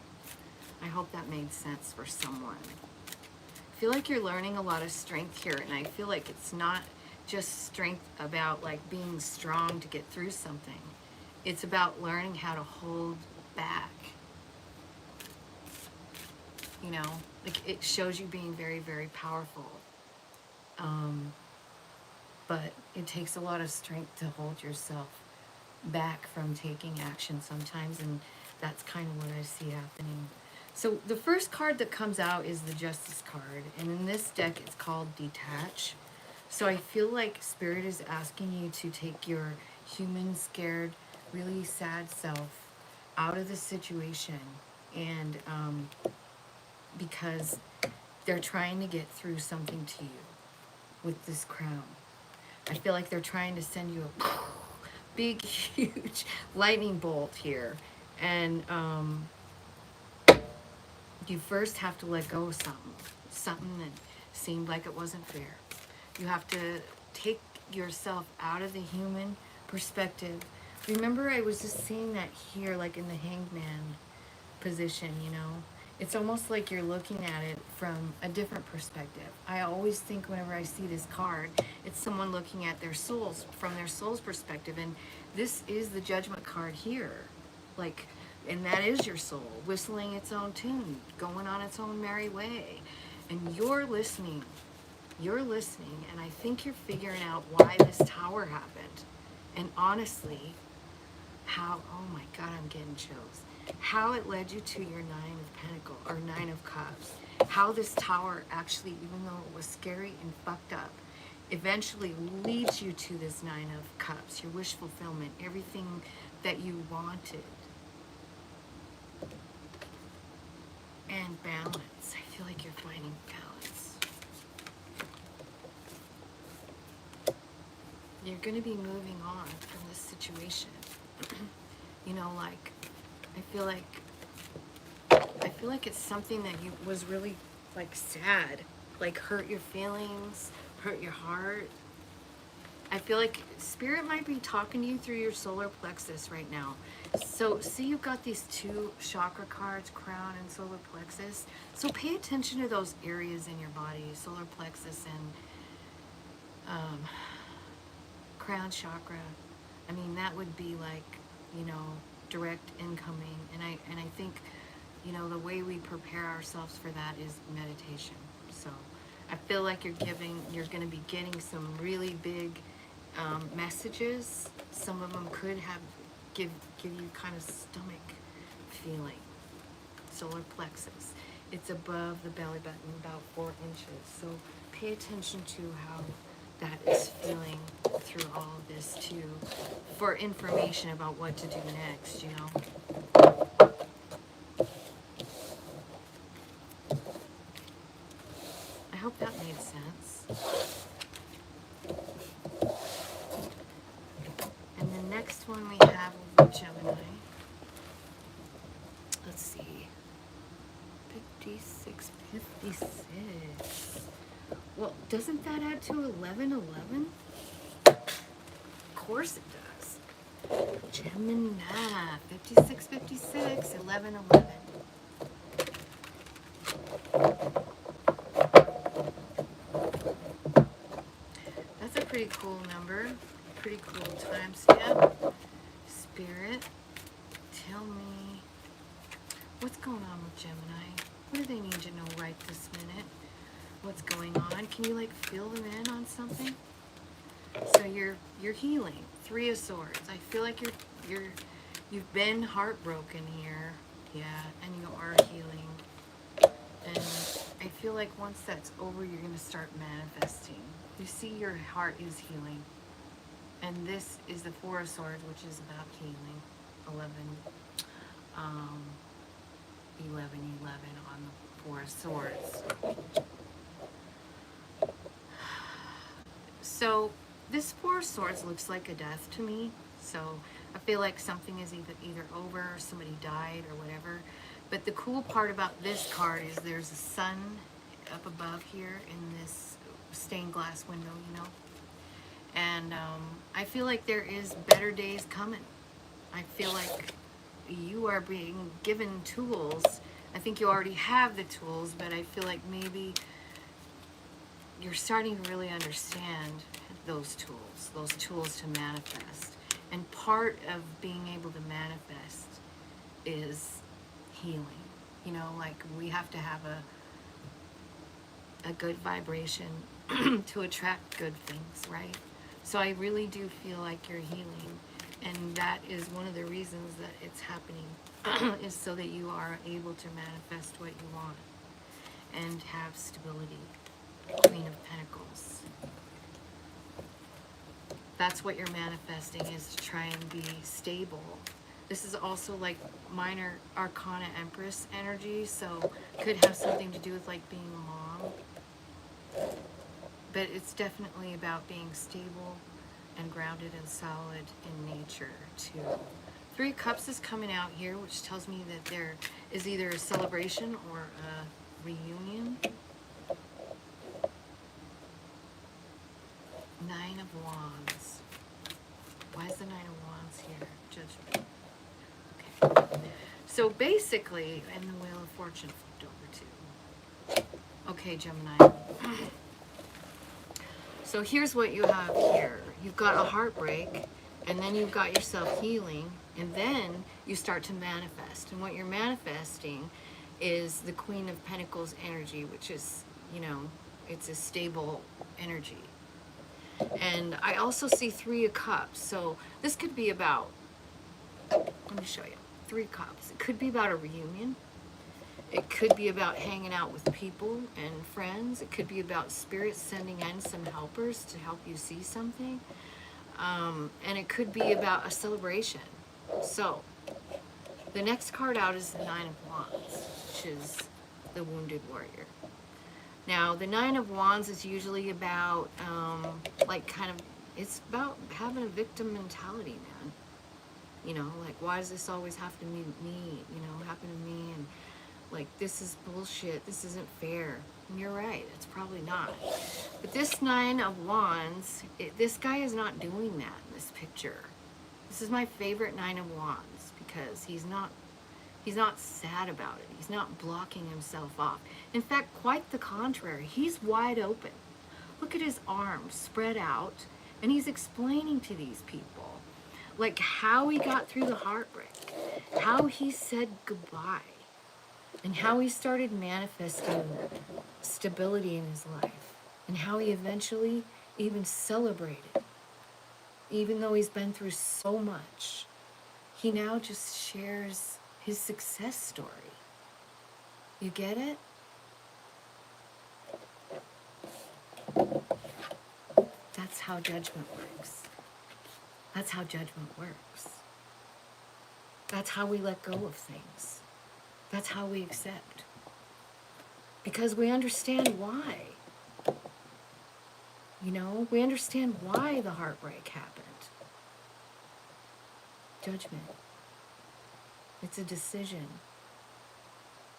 A: I hope that made sense for someone. I feel like you're learning a lot of strength here, and I feel like it's not just strength about, like, being strong to get through something. It's about learning how to hold back. You know, like, it shows you being very, very powerful. But it takes a lot of strength to hold yourself back from taking action sometimes, and that's kind of what I see happening. So the first card that comes out is the Justice card, and in this deck it's called Detach. So I feel like Spirit is asking you to take your human, scared, really sad self out of the situation, and because they're trying to get through something to you with this crown. I feel like they're trying to send you a big, huge lightning bolt here. And you first have to let go of something that seemed like it wasn't fair. You have to take yourself out of the human perspective. Remember, I was just seeing that here, like in the Hanged Man position, you know? It's almost like you're looking at it from a different perspective. I always think whenever I see this card, it's someone looking at their souls, from their soul's perspective. And this is the Judgment card here. Like, and that is your soul, whistling its own tune, going on its own merry way. And you're listening. You're listening, and I think you're figuring out why this tower happened. And honestly, how, oh my God, I'm getting chills. How it led you to your Nine of Pentacles, or Nine of Cups. How this tower actually, even though it was scary and fucked up, eventually leads you to this Nine of Cups, your wish fulfillment, everything that you wanted. And balance. I feel like you're finding balance. You're going to be moving on from this situation. You know, like, I feel like it's something that you was really like sad, like hurt your feelings, hurt your heart. I feel like spirit might be talking to you through your solar plexus right now. So see, you've got these two chakra cards, crown and solar plexus. So pay attention to those areas in your body, solar plexus and crown chakra. I mean, that would be like, you know, direct incoming. And I think, you know, the way we prepare ourselves for that is meditation. So I feel like you're going to be getting some really big messages. Some of them could give you kind of stomach feeling. Solar plexus. It's above the belly button, about 4 inches. So pay attention to how that is feeling through all of this too, for information about what to do next, you know. I hope that made sense. And the next one we have will be Gemini. Let's see. 56, 56. Well, doesn't that add to 1111? Of course it does. Gemini, 56, 56, 1111. That's a pretty cool number. Pretty cool time stamp. Spirit, tell me what's going on with Gemini. What do they need to know right this minute? What's going on? Can you like fill them in on something? So you're healing. 3 of Swords. I feel like you've been heartbroken here. Yeah, and you are healing. And I feel like once that's over, you're going to start manifesting. You see, your heart is healing. And this is the 4 of Swords, which is about healing. 11, 11 on the 4 of Swords. So this 4 of Swords looks like a death to me. So I feel like something is either over, or somebody died, or whatever. But the cool part about this card is there's a sun up above here in this stained glass window, you know. And I feel like there is better days coming. I feel like you are being given tools. I think you already have the tools, but I feel like maybe you're starting to really understand those tools to manifest. And part of being able to manifest is healing. You know, like we have to have a good vibration to attract good things, right? So I really do feel like you're healing, and that is one of the reasons that it's happening, is so that you are able to manifest what you want and have stability. Queen of Pentacles. That's what you're manifesting, is to try and be stable. This is also like minor arcana empress energy, so could have something to do with like being a mom. But it's definitely about being stable and grounded and solid in nature too. 3 of Cups is coming out here, which tells me that there is either a celebration or a reunion. 9 of Wands. Why is the 9 of Wands here? Judgment. Okay. So basically, and the Wheel of Fortune flipped over too. Okay, Gemini. So here's what you have here. You've got a heartbreak, and then you've got yourself healing, and then you start to manifest. And what you're manifesting is the Queen of Pentacles energy, which is, you know, it's a stable energy. And I also see 3 of Cups. So this could be about Let me show you. 3 Cups. It could be about a reunion. It could be about hanging out with people and friends. It could be about spirits sending in some helpers to help you see something. And it could be about a celebration. So, the next card out is the 9 of Wands, which is the Wounded Warrior. Now, the 9 of Wands is usually about, it's about having a victim mentality, man. You know, like, why does this always have to be me, happen to me? And, like, this is bullshit. This isn't fair. And you're right. It's probably not. But this 9 of Wands, this guy is not doing that in this picture. This is my favorite 9 of Wands because he's not sad about it. He's not blocking himself off. In fact, quite the contrary. He's wide open. Look at his arms spread out, and he's explaining to these people, like, how he got through the heartbreak, how he said goodbye, and how he started manifesting stability in his life, and how he eventually even celebrated. Even though he's been through so much, he now just shares his success story. You get it? That's how judgment works. That's how judgment works. That's how we let go of things. That's how we accept. Because we understand why. We understand why the heartbreak happened. Judgment. It's a decision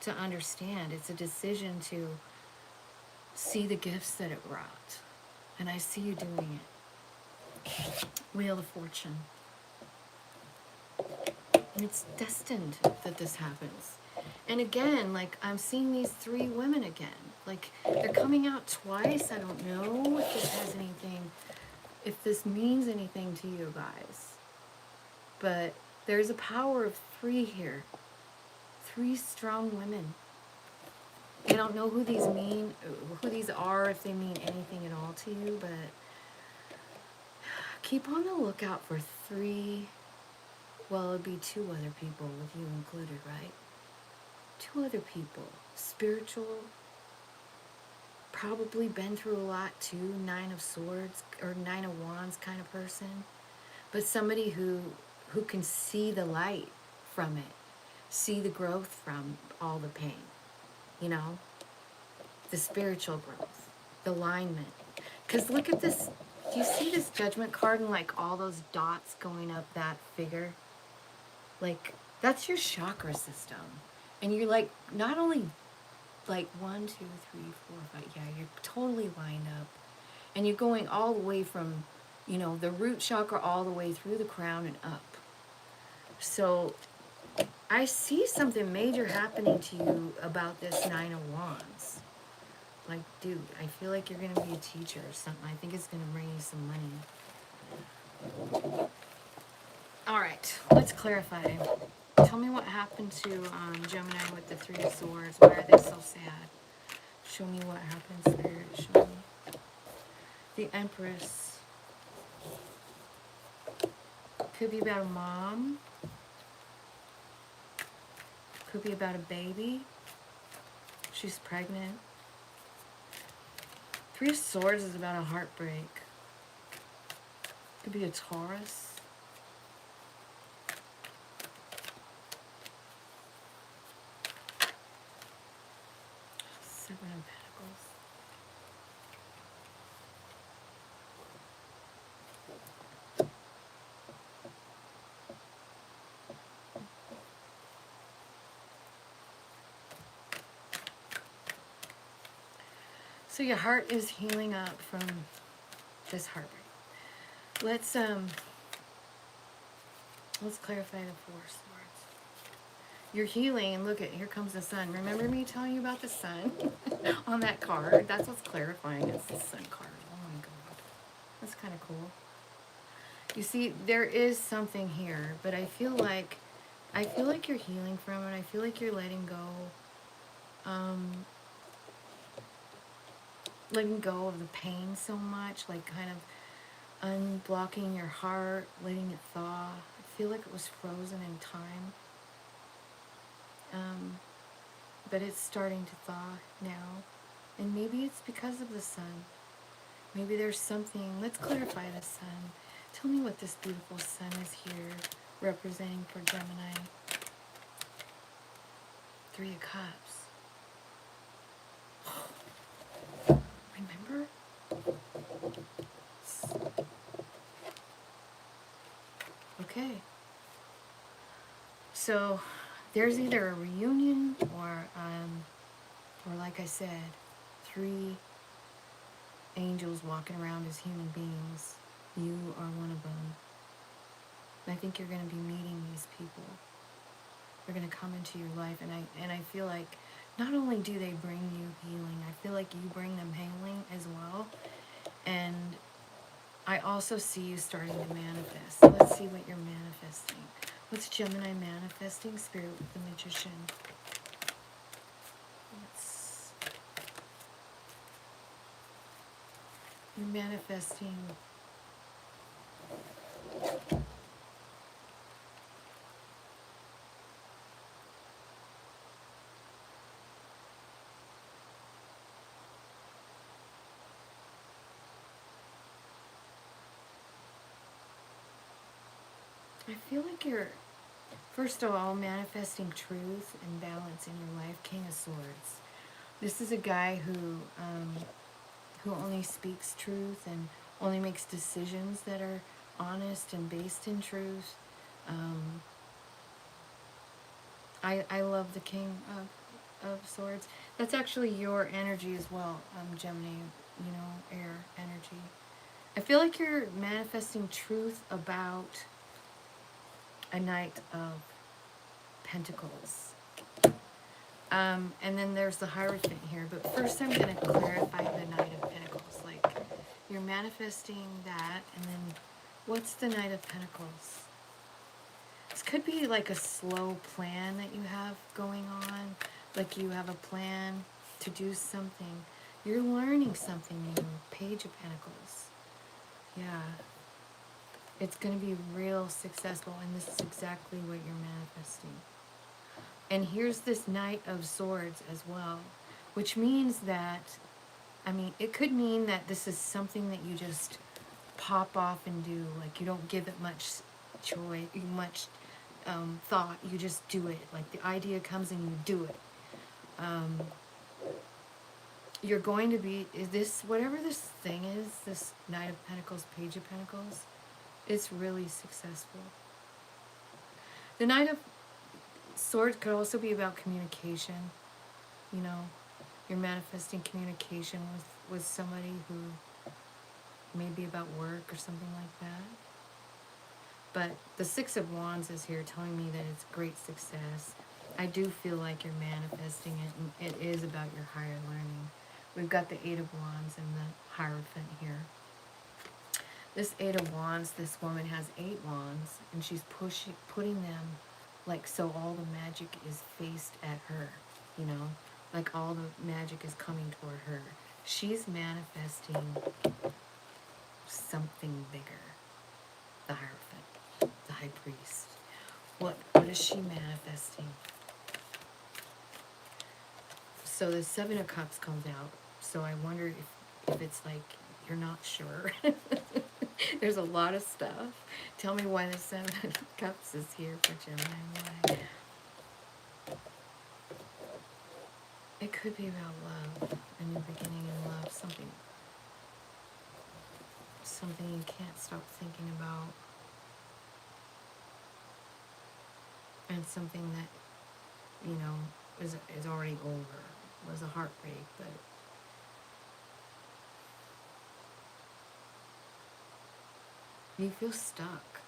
A: to understand. It's a decision to see the gifts that it brought. And I see you doing it. Wheel of Fortune. And it's destined that this happens. And again, like, I'm seeing these 3 women again. Like, they're coming out twice. I don't know if this has anything, if this means anything to you guys. But there's a power of 3 here. 3 strong women. I don't know who these are, if they mean anything at all to you, but keep on the lookout for 3, well, it'd be 2 other people with you included, right? 2 other people. Spiritual, probably been through a lot too, 9 of Swords or 9 of Wands kind of person, but somebody who can see the light from it, see the growth from all the pain, the spiritual growth, the alignment. Because look at this, do you see this Judgment card and like all those dots going up that figure? Like, that's your chakra system. And you're like, not only like 1, 2, 3, 4, 5, yeah, you're totally lined up. And you're going all the way from, the root chakra all the way through the crown and up. So I see something major happening to you about this 9 of Wands. Like, dude, I feel like you're going to be a teacher or something. I think it's going to bring you some money. All right, let's clarify. Tell me what happened to Gemini with the 3 of Swords. Why are they so sad? Show me what happened, Spirit. Show me. The Empress. Could be about a mom. Could be about a baby. She's pregnant. 3 of Swords is about a heartbreak. Could be a Taurus. 7 of Pentacles. So your heart is healing up from this heartbreak. Let's clarify the 4 of Swords. You're healing, and look at, here comes the sun. Remember me telling you about the sun on that card? That's what's clarifying. It's the sun card. Oh my God. That's kind of cool. You see, there is something here, but I feel like you're healing from it. I feel like you're letting go. Letting go of the pain so much, like kind of unblocking your heart, letting it thaw. I feel like it was frozen in time. But it's starting to thaw now. And maybe it's because of the sun. Maybe there's something. Let's clarify the sun. Tell me what this beautiful sun is here representing for Gemini. 3 of Cups. Remember? Okay. So there's either a reunion or like I said, 3 angels walking around as human beings. You are one of them. And I think you're going to be meeting these people. They're going to come into your life, and I feel like not only do they bring you healing, I feel like you bring them healing as well. And I also see you starting to manifest. Let's see what you're manifesting. What's Gemini manifesting? Spirit with the Magician. You're manifesting I feel like you're, first of all, manifesting truth and balance in your life. King of Swords. This is a guy who only speaks truth and only makes decisions that are honest and based in truth. I love the King of Swords. That's actually your energy as well, Gemini, you know, air energy. I feel like you're manifesting truth about a Knight of Pentacles. And then there's the Hierophant here. But first I'm going to clarify the Knight of Pentacles. Like, you're manifesting that, and then what's the Knight of Pentacles? This could be like a slow plan that you have going on. Like you have a plan to do something. You're learning something new. Page of Pentacles. Yeah. It's going to be real successful, and this is exactly what you're manifesting. And here's this Knight of Swords as well, which means that, I mean, it could mean that this is something that you just pop off and do. Like, you don't give it much joy, much thought. You just do it. Like, the idea comes and you do it. You're going to be, is this, whatever this thing is, this Knight of Pentacles, Page of Pentacles, it's really successful. The Knight of Swords could also be about communication. You know, you're manifesting communication with somebody who may be about work or something like that. But the Six of Wands is here telling me that it's great success. I do feel like you're manifesting it, and it is about your higher learning. We've got the Eight of Wands and the Hierophant here. This Eight of Wands, this woman has 8 wands, and she's putting them like so all the magic is faced at her, you know, like all the magic is coming toward her. She's manifesting something bigger. The Hierophant, the High Priest. What is she manifesting? So the Seven of Cups comes out. So I wonder if it's like you're not sure. There's a lot of stuff. Tell me why the Seven of Cups is here for Gemini. Why? It could be about love, a new beginning in love, something you can't stop thinking about, and something that, you know, is already over. It was a heartbreak, but you feel stuck.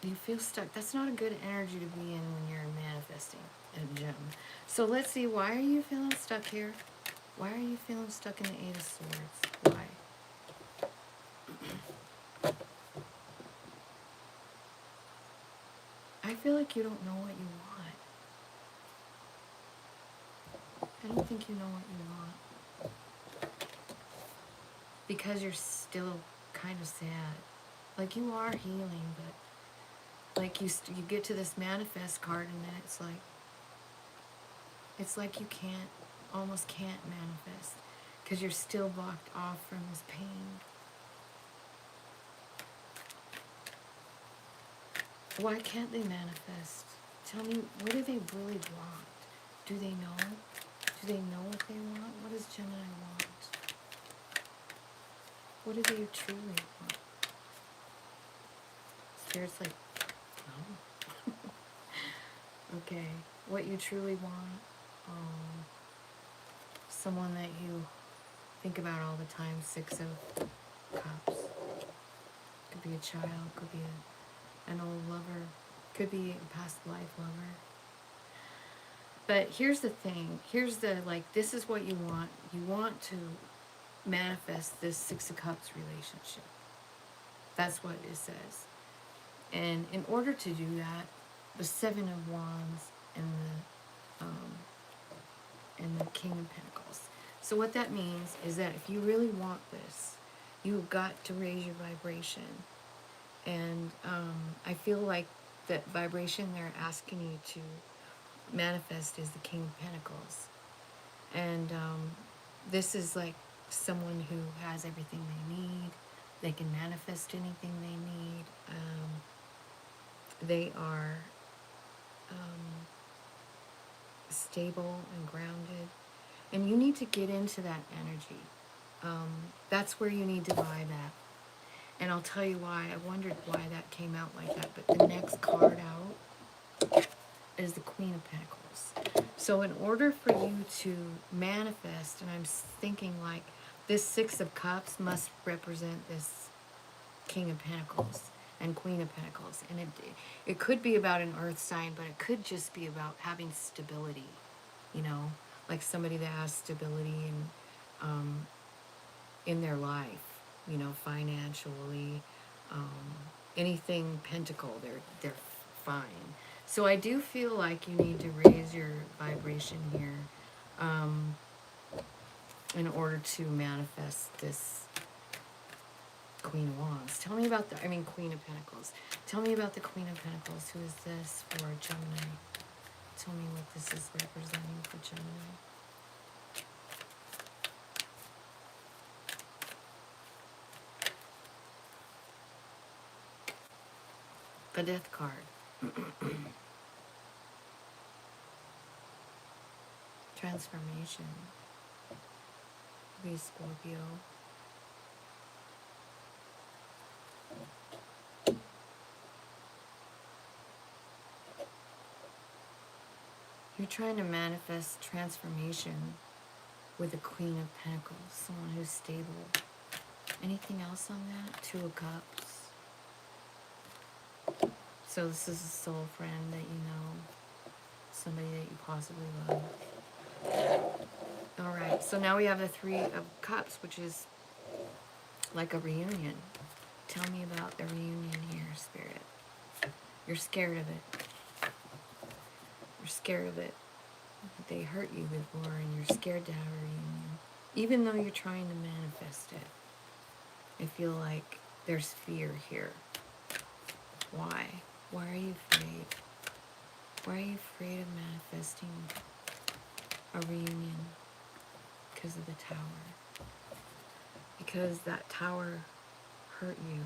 A: You feel stuck. That's not a good energy to be in when you're manifesting a gem. So let's see, why are you feeling stuck here? Why are you feeling stuck in the Eight of Swords? Why? I feel like you don't know what you want. I don't think you know what you want. Because you're still kind of sad. Like you are healing, but like you get to this manifest card, and then it's like you almost can't manifest because you're still blocked off from this pain. Why can't they manifest? Tell me, what are they really blocked? Do they know? Do they know what they want? What does Gemini want? What do they truly want? Spirit's like, no. Okay, what you truly want, someone that you think about all the time, 6 of Cups. Could be a child, could be an old lover, could be a past life lover. But here's the thing, this is what you want. You want to manifest this 6 of Cups relationship. That's what it says. And in order to do that, the 7 of Wands and the King of Pentacles. So what that means is that if you really want this, you've got to raise your vibration. And I feel like that vibration they're asking you to manifest is the King of Pentacles. And this is like someone who has everything they need. They can manifest anything they need. They are stable and grounded. And you need to get into that energy. That's where you need to vibe at. And I'll tell you why. I wondered why that came out like that. But the next card out is the Queen of Pentacles. So in order for you to manifest, and I'm thinking like this 6 of Cups must represent this King of Pentacles and Queen of Pentacles. And it could be about an earth sign, but it could just be about having stability, you know, like somebody that has stability in their life, you know, financially, anything pentacle, they're fine. So I do feel like you need to raise your vibration here in order to manifest this Queen of Wands. Tell me about Queen of Pentacles. Tell me about the Queen of Pentacles. Who is this for Gemini? Tell me what this is representing for Gemini. The Death card. Transformation. Be Scorpio. You're trying to manifest transformation with the Queen of Pentacles, someone who's stable. Anything else on that? 2 of Cups. So this is a soul friend that you know, somebody that you possibly love. All right, so now we have the 3 of Cups, which is like a reunion. Tell me about the reunion here, Spirit. You're scared of it. You're scared of it. They hurt you before, and you're scared to have a reunion. Even though you're trying to manifest it. I feel like there's fear here. Why? Why are you afraid? Why are you afraid of manifesting a reunion? Because of the Tower. Because that Tower hurt you.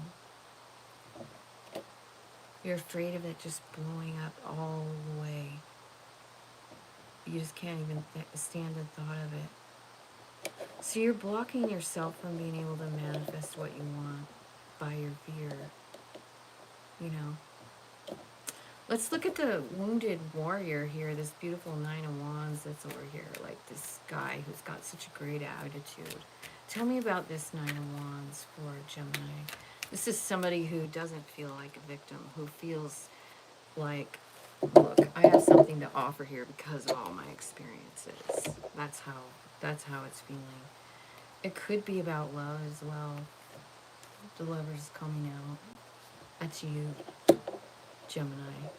A: You're afraid of it just blowing up all the way. You just can't even stand the thought of it. So you're blocking yourself from being able to manifest what you want by your fear. You know. Let's look at the wounded warrior here, this beautiful 9 of Wands that's over here, like this guy who's got such a great attitude. Tell me about this 9 of Wands for Gemini. This is somebody who doesn't feel like a victim, who feels like, look, I have something to offer here because of all my experiences. That's how it's feeling. It could be about love as well. The Lover's coming out. That's you, Gemini.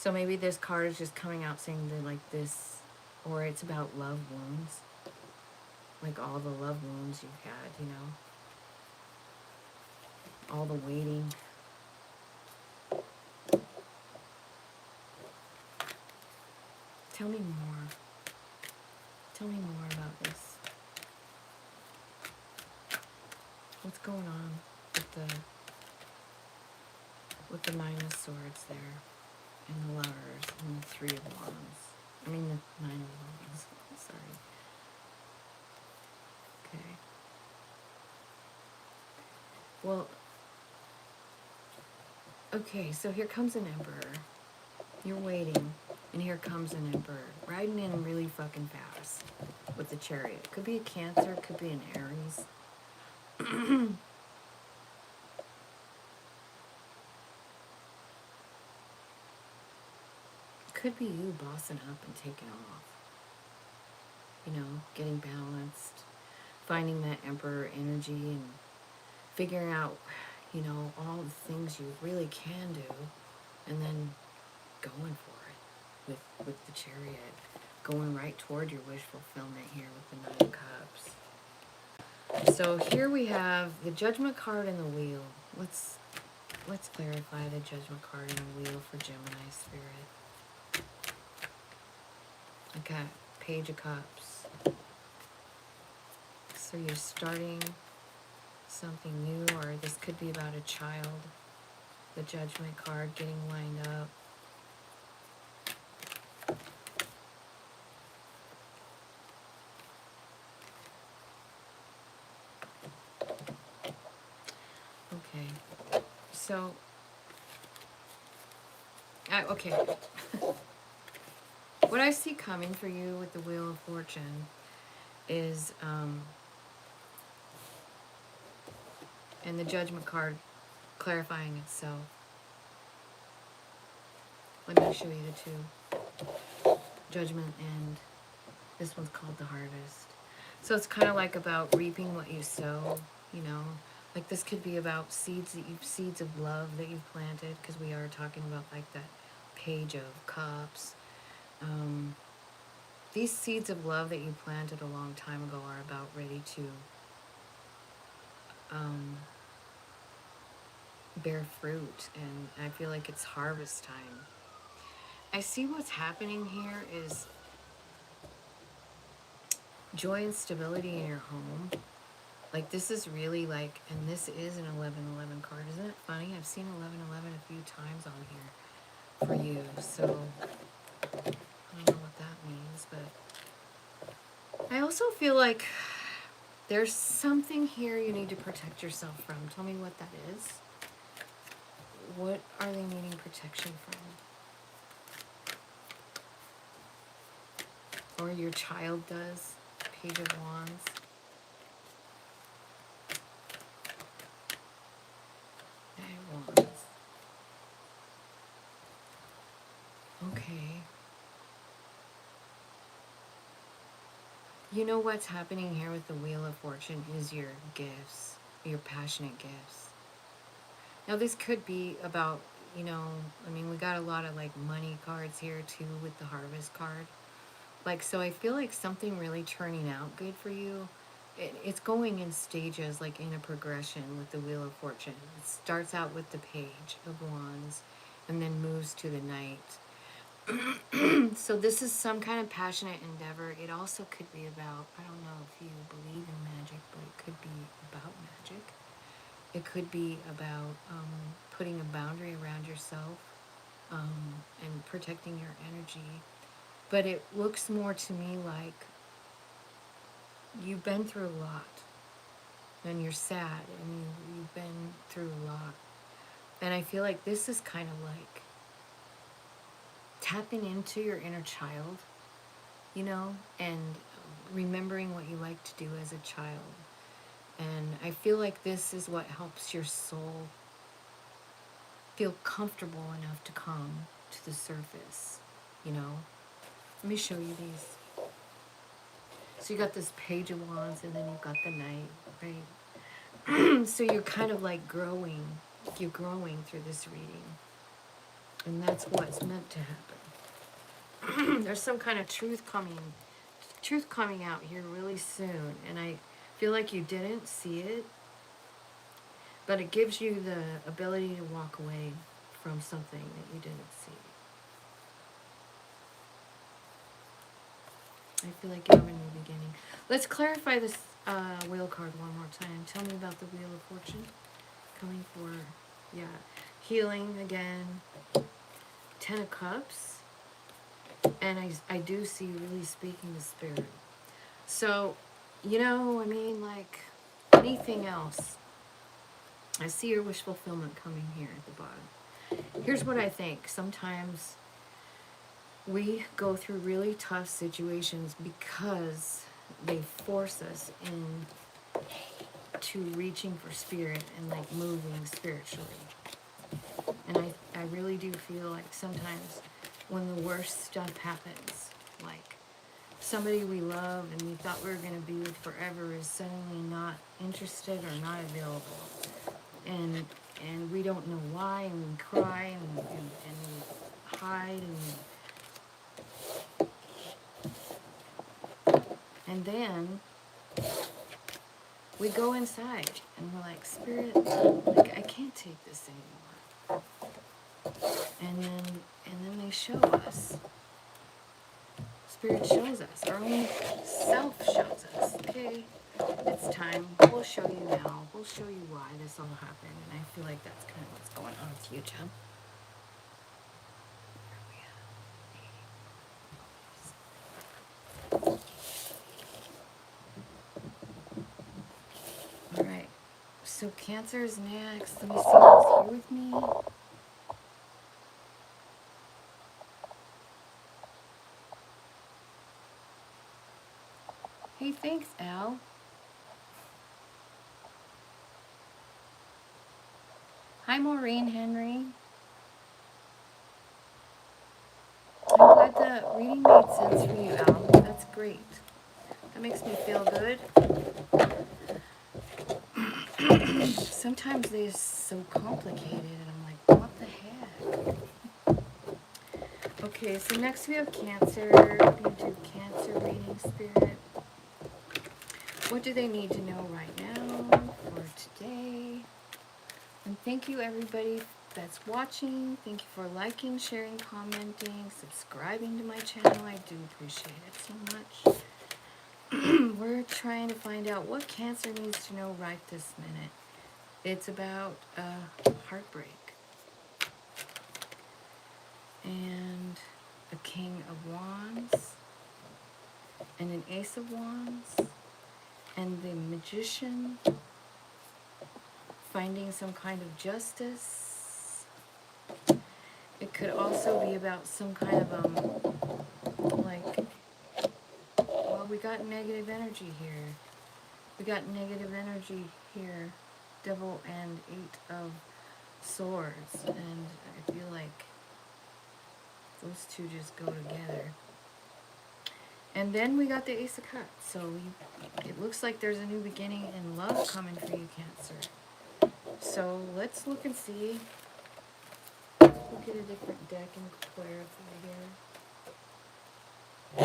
A: So maybe this card is just coming out saying that like this, or it's about love wounds. Like all the love wounds you've had, you know. All the waiting. Tell me more. Tell me more about this. What's going on with the Nine of Swords there, and the Lovers, and the Three of Wands? I mean the Nine of Wands. Sorry. Okay. Well, okay, so here comes an Emperor. You're waiting, and here comes an Emperor, riding in really fucking fast with the Chariot. Could be a Cancer, could be an Aries. Could be you bossing up and taking off. You know, getting balanced, finding that Emperor energy and figuring out, you know, all the things you really can do, and then going for it with the Chariot, going right toward your wish fulfillment here with the Nine of Cups. So here we have the Judgment card and the Wheel. Let's clarify the Judgment card and the Wheel for Gemini Spirit. Okay, Page of Cups. So you're starting something new, or this could be about a child. The Judgment card getting lined up. Okay, so, okay. What I see coming for you with the Wheel of Fortune is, and the Judgment card clarifying itself. Let me show you the two. Judgment, and this one's called the Harvest. So it's kind of like about reaping what you sow, you know. Like this could be about seeds of love that you've planted, because we are talking about like that Page of Cups. These seeds of love that you planted a long time ago are about ready to bear fruit, and I feel like it's harvest time. I see what's happening here is joy and stability in your home. Like this is really like, and this is an 1111 card. Isn't it funny? I've seen 1111 a few times on here for you. So I don't know what that means, but I also feel like there's something here you need to protect yourself from. Tell me what that is. What are they needing protection from? Or your child does. Page of Wands. Wands. Okay. You know what's happening here with the Wheel of Fortune is your gifts, your passionate gifts. Now this could be about, you know, I mean, we got a lot of like money cards here too with the Harvest card. Like, so I feel like something really turning out good for you. It's going in stages, like in a progression with the Wheel of Fortune. It starts out with the Page of Wands and then moves to the Knight. So this is some kind of passionate endeavor. It also could be about, I don't know if you believe in magic, but it could be about magic. It could be about putting a boundary around yourself and protecting your energy. But it looks more to me like you've been through a lot, and you're sad, and you've been through a lot. And I feel like this is kind of like tapping into your inner child, you know, and remembering what you like to do as a child. And I feel like this is what helps your soul feel comfortable enough to come to the surface, you know. Let me show you these. So you got this Page of Wands, and then you've got the Knight, right? So you're kind of like growing. You're growing through this reading. And that's what's meant to happen. There's some kind of truth coming out here really soon. And I feel like you didn't see it, but it gives you the ability to walk away from something that you didn't see. I feel like you have a new beginning. Let's clarify this wheel card one more time. Tell me about the Wheel of Fortune. Coming for, yeah, healing again. 10 of Cups. And I do see really speaking to spirit. So, you know, I mean, like anything else, I see your wish fulfillment coming here at the bottom. Here's what I think. Sometimes we go through really tough situations because they force us into reaching for spirit and like moving spiritually. And I really do feel like sometimes when the worst stuff happens, like somebody we love and we thought we were going to be with forever is suddenly not interested or not available. And we don't know why, and we cry and we hide and then we go inside and we're like, Spirit, like I can't take this anymore. And then they show us. Spirit shows us. Our own self shows us. Okay, it's time. We'll show you now. We'll show you why this all happened. And I feel like that's kind of what's going on with you, Jim. All right. So Cancer's next. Let me see what's here with me. Hey, thanks, Al. Hi, Maureen Henry. I'm glad the reading made sense for you, Al. That's great. That makes me feel good. Sometimes they're so complicated, and I'm like, what the heck? Okay, so next we have Cancer. We're going to do Cancer reading, Spirit. What do they need to know right now for today? And thank you, everybody that's watching. Thank you for liking, sharing, commenting, subscribing to my channel. I do appreciate it so much. We're trying to find out what Cancer needs to know right this minute. It's about heartbreak. And a King of Wands. And an Ace of Wands. And the Magician. Finding some kind of justice. It could also be about some kind of, like, well, we got negative energy here. We got negative energy here. Devil and 8 of Swords. And I feel like those two just go together. And then we got the Ace of Cups. So it looks like there's a new beginning in love coming for you, Cancer. So let's look and see. We'll get a different deck and clarify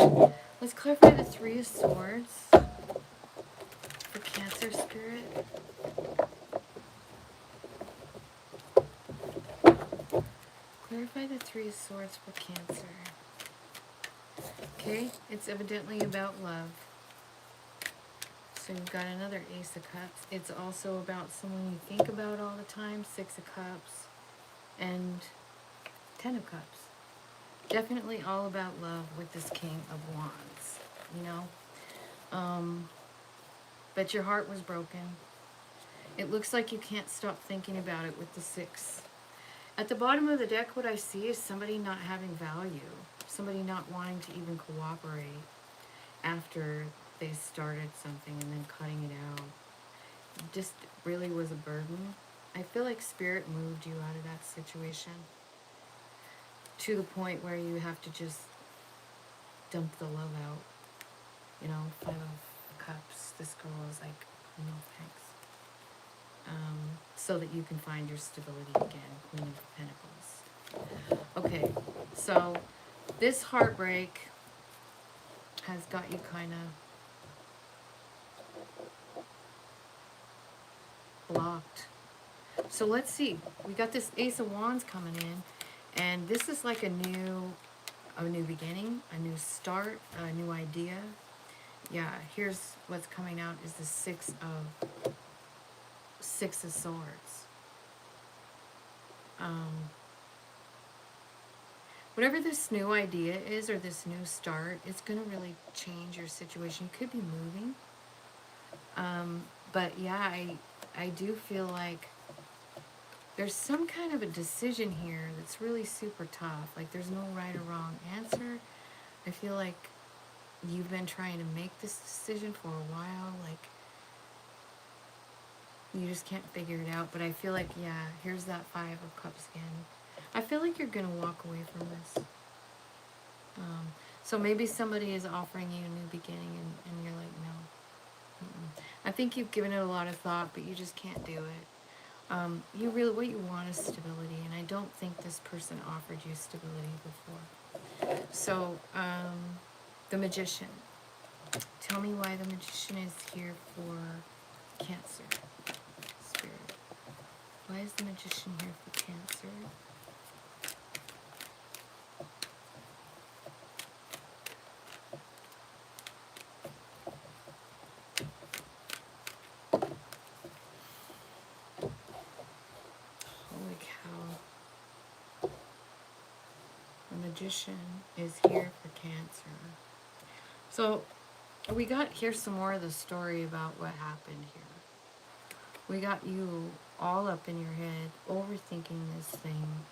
A: here. Let's clarify the 3 of Swords for Cancer, Spirit. Clarify the 3 of Swords for Cancer. Okay, it's evidently about love. So you've got another Ace of Cups. It's also about someone you think about all the time. 6 of Cups and 10 of Cups. Definitely all about love with this King of Wands, you know. But your heart was broken. It looks like you can't stop thinking about it with the 6. At the bottom of the deck, what I see is somebody not having value. Somebody not wanting to even cooperate after they started something and then cutting it out. It just really was a burden. I feel like Spirit moved you out of that situation to the point where you have to just dump the love out. You know, 5 of Cups. This girl is like, no thanks. So that you can find your stability again. Queen of Pentacles. Okay, so this heartbreak has got you kind of blocked. So let's see. We got this Ace of Wands coming in, and this is like a new beginning, a new start, a new idea. Yeah, here's what's coming out is the Six of Swords. Whatever this new idea is or this new start, it's going to really change your situation. You could be moving. But yeah, I do feel like there's some kind of a decision here that's really super tough. Like there's no right or wrong answer. I feel like you've been trying to make this decision for a while. Like you just can't figure it out. But I feel like, yeah, here's that Five of Cups again. I feel like you're going to walk away from this. So maybe somebody is offering you a new beginning and you're like, no. I think you've given it a lot of thought, but you just can't do it. You really, what you want is stability, and I don't think this person offered you stability before. So, the Magician. Tell me why the Magician is here for Cancer. Spirit. Why is the Magician here for Cancer? Holy cow. The Magician is here for Cancer. So, we got here some more of the story about what happened here. We got you all up in your head, overthinking this thing.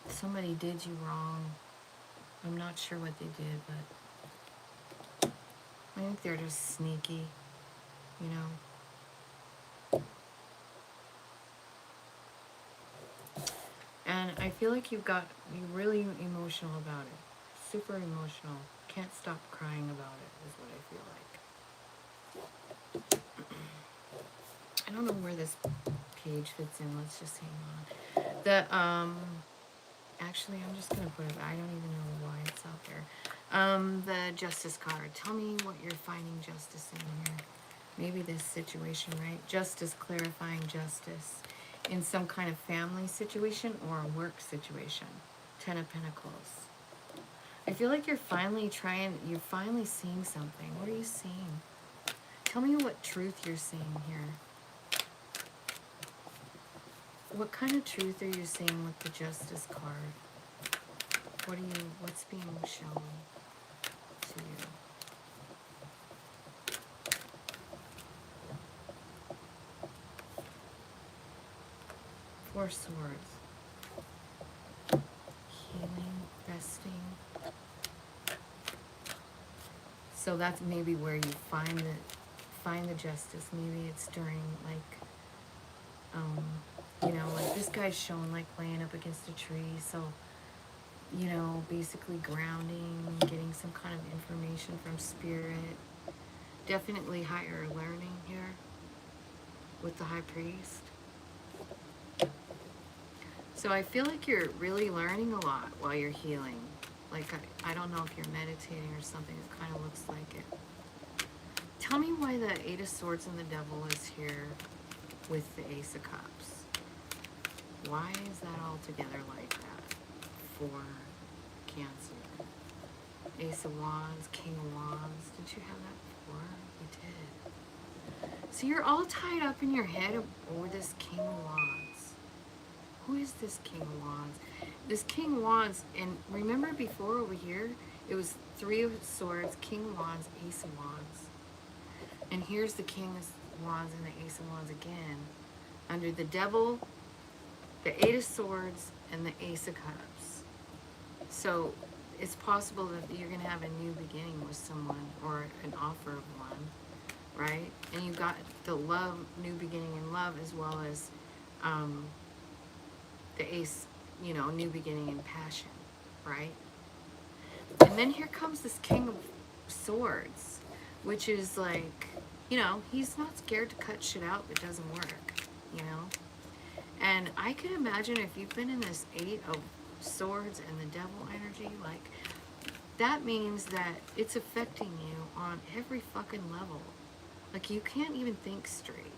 A: Somebody did you wrong. I'm not sure what they did, but I think they're just sneaky, you know. And I feel like you're really emotional about it. Super emotional. Can't stop crying about it, is what I feel like. I don't know where this page fits in. Let's just hang on. Actually, I'm just gonna put it. I don't even know why it's out there. The Justice card. Tell me what you're finding justice in here. Maybe this situation, right? Justice, clarifying justice in some kind of family situation or a work situation. Ten of Pentacles. I feel like you're finally seeing something. What are you seeing? Tell me what truth you're seeing here. What kind of truth are you seeing with the Justice card? What's being shown to you? Four Swords. Healing, resting. So that's maybe where you find the justice. Maybe it's during like this guy's shown like laying up against a tree. So, basically grounding, getting some kind of information from spirit. Definitely higher learning here with the High Priest. So I feel like you're really learning a lot while you're healing. Like, I don't know if you're meditating or something. It kind of looks like it. Tell me why the Eight of Swords and the Devil is here with the Ace of Cups. Why is that all together like that for Cancer? Ace of Wands, King of Wands. Did you have that before? You did. So you're all tied up in your head over this King of Wands. Who is this King of Wands? This King of Wands, and remember before over here, it was Three of Swords, King of Wands, Ace of Wands. And here's the King of Wands and the Ace of Wands again. Under the Devil, the Eight of Swords, and the Ace of Cups. So it's possible that you're going to have a new beginning with someone or an offer of one, right? And you got the love, new beginning in love, as well as the Ace, new beginning in passion, right? And then here comes this King of Swords, which is like, he's not scared to cut shit out that doesn't work, And I can imagine if you've been in this 8 of Swords and the Devil energy, like, that means that it's affecting you on every fucking level. Like, you can't even think straight,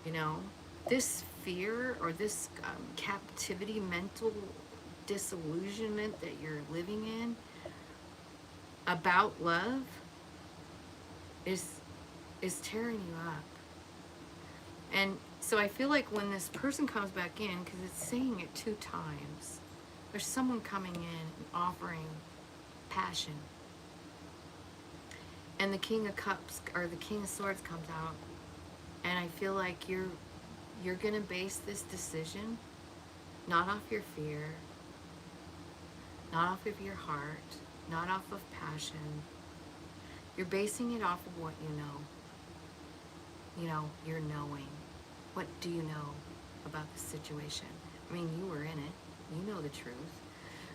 A: you know? This fear or this captivity, mental disillusionment that you're living in about love is tearing you up. And so I feel like when this person comes back in, because it's saying it 2 times, there's someone coming in and offering passion. And the King of Cups, or the King of Swords, comes out. And I feel like you're going to base this decision not off your fear, not off of your heart, not off of passion. You're basing it off of what you know. You know, you're knowing. What do you know about the situation? I mean, you were in it. You know the truth.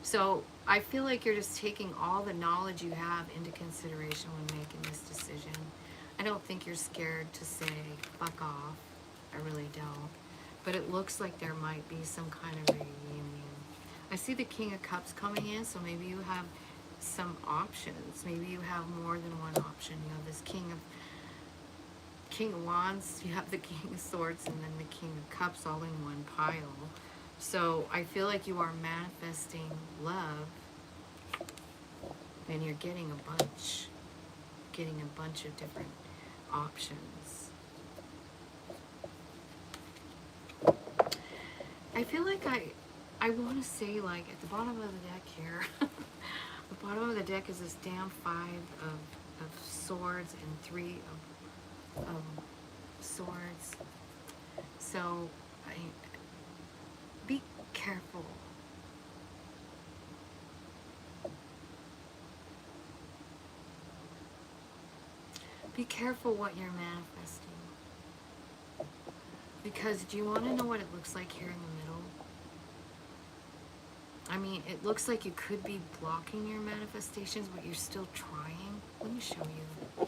A: So I feel like you're just taking all the knowledge you have into consideration when making this decision. I don't think you're scared to say, fuck off. I really don't. But it looks like there might be some kind of reunion. I see the King of Cups coming in, so maybe you have some options. Maybe you have more than one option. You have this King of Wands, you have the King of Swords, and then the King of Cups all in one pile. So I feel like you are manifesting love, and you're getting a bunch of different options. I feel like I want to say, like, at the bottom of the deck here, the bottom of the deck is this damn 5 of Swords and 3 of Swords. So be careful. Be careful what you're manifesting. Because do you want to know what it looks like here in the middle? I mean, it looks like you could be blocking your manifestations, but you're still trying. Let me show you.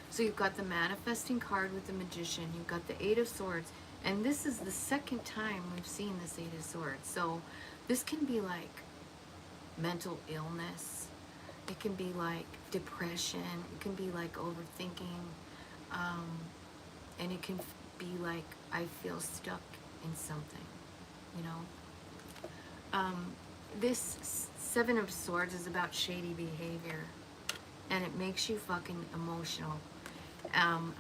A: So you've got the manifesting card with the Magician. You've got the 8 of Swords. And this is the second time we've seen this 8 of Swords. So this can be like mental illness. It can be like depression. It can be like overthinking. And it can be like, I feel stuck in something, you know. This 7 of Swords is about shady behavior. And it makes you fucking emotional.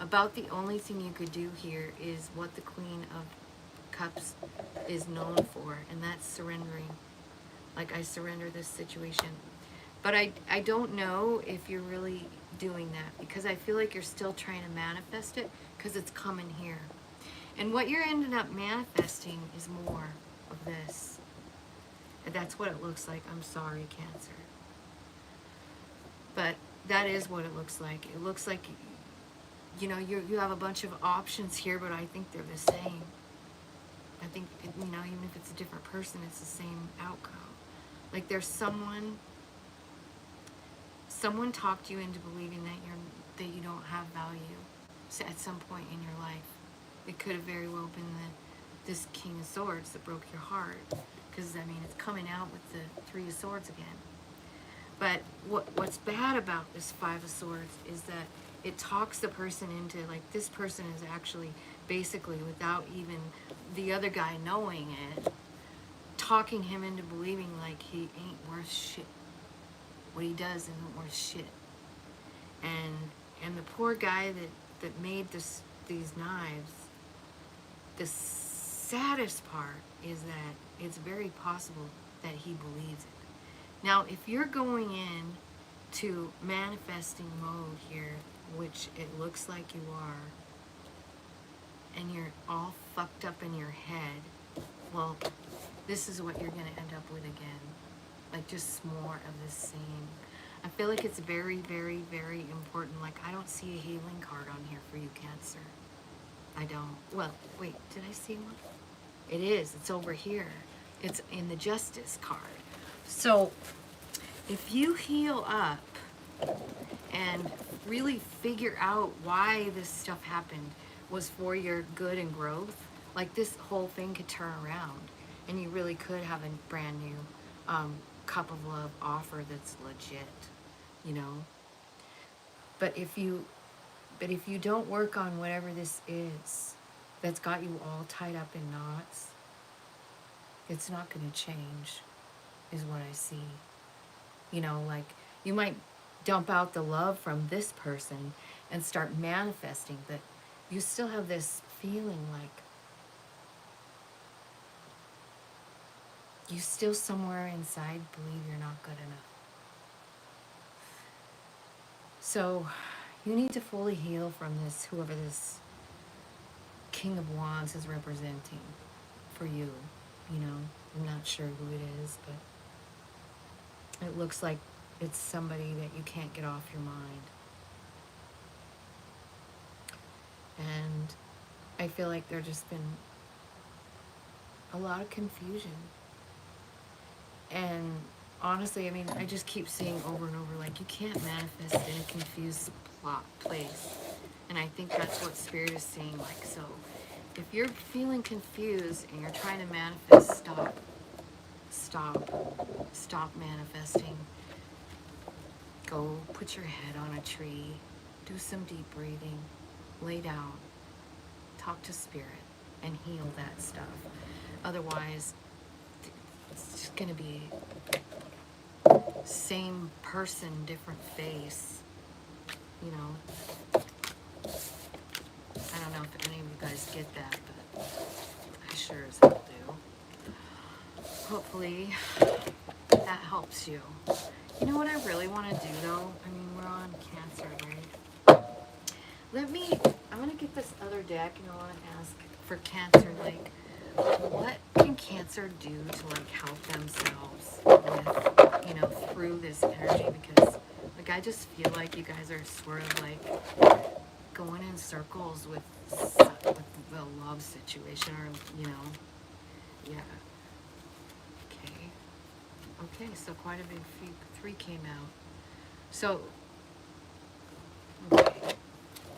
A: About the only thing you could do here is what the Queen of Cups is known for, and that's surrendering. Like, I surrender this situation. But I don't know if you're really doing that, because I feel like you're still trying to manifest it, because it's coming here. And what you're ending up manifesting is more of this. And that's what it looks like. I'm sorry, Cancer. But that is what it looks like. It looks like, you know, you have a bunch of options here, but I think they're the same. I think, you know, even if it's a different person, it's the same outcome. Like, there's someone talked you into believing that you don't have value at some point in your life. It could have very well been this King of Swords that broke your heart, because I mean, it's coming out with the 3 of Swords again. But what's bad about this 5 of Swords is that it talks the person into, like, this person is actually basically, without even the other guy knowing it, talking him into believing like he ain't worth shit. What he does isn't worth shit. And the poor guy that made these knives, the saddest part is that it's very possible that he believes it. Now, if you're going in to manifesting mode here, which it looks like you are, and you're all fucked up in your head, well, this is what you're going to end up with again. Like, just more of the same. I feel like it's very, very, very important. Like, I don't see a healing card on here for you, Cancer. I don't. Well, wait, did I see one? It is. It's over here. It's in the Justice card. So, if you heal up and really figure out why this stuff happened, was for your good and growth, like this whole thing could turn around and you really could have a brand new cup of love offer that's legit, you know. But if you don't work on whatever this is that's got you all tied up in knots, it's not going to change, is what I see. You know, like you might dump out the love from this person and start manifesting, but you still have this feeling like you still somewhere inside believe you're not good enough. So you need to fully heal from this, whoever this King of Wands is representing for you. You know, I'm not sure who it is, but it looks like it's somebody that you can't get off your mind. And I feel like there's just been a lot of confusion. And honestly, I mean, I just keep seeing over and over, like, you can't manifest in a confused place. And I think that's what Spirit is saying. Like, so if you're feeling confused and you're trying to manifest, stop manifesting. Go put your head on a tree, do some deep breathing, lay down, talk to Spirit, and heal that stuff. Otherwise, it's just going to be same person, different face, you know. I don't know if any of you guys get that, but I sure as hell do. Hopefully that helps you. You know what I really want to do though? I mean, we're on Cancer, right? I'm going to get this other deck and I want to ask for Cancer, like, what can Cancer do to like help themselves with, you know, through this energy? Because like I just feel like you guys are sort of like going in circles with the love situation, or you know, yeah. Okay, so quite a big three came out. So okay,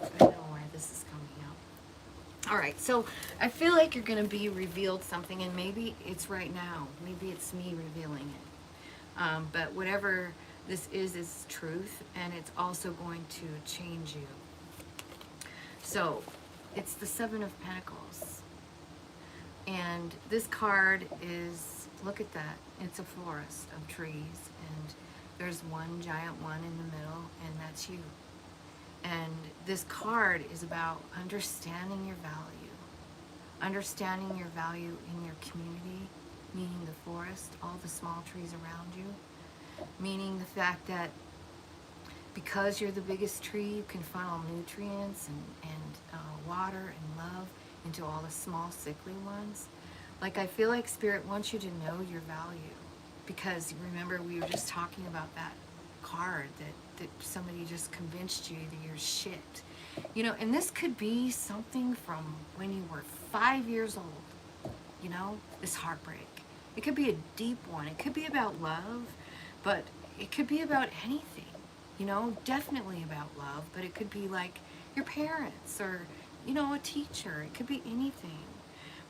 A: I know why this is coming out. All right, so I feel like you're going to be revealed something, and maybe it's right now. Maybe it's me revealing it. But whatever this is truth, and it's also going to change you. So it's the Seven of Pentacles. And this card is, look at that. It's a forest of trees, and there's one giant one in the middle, and that's you. And this card is about understanding your value. Understanding your value in your community, meaning the forest, all the small trees around you. Meaning the fact that because you're the biggest tree, you can funnel nutrients and water and love into all the small sickly ones. Like, I feel like Spirit wants you to know your value, because remember we were just talking about that card that somebody just convinced you that you're shit, you know. And this could be something from when you were 5 years old, you know, this heartbreak. It could be a deep one. It could be about love, but it could be about anything, you know. Definitely about love, but it could be like your parents, or, you know, a teacher. It could be anything.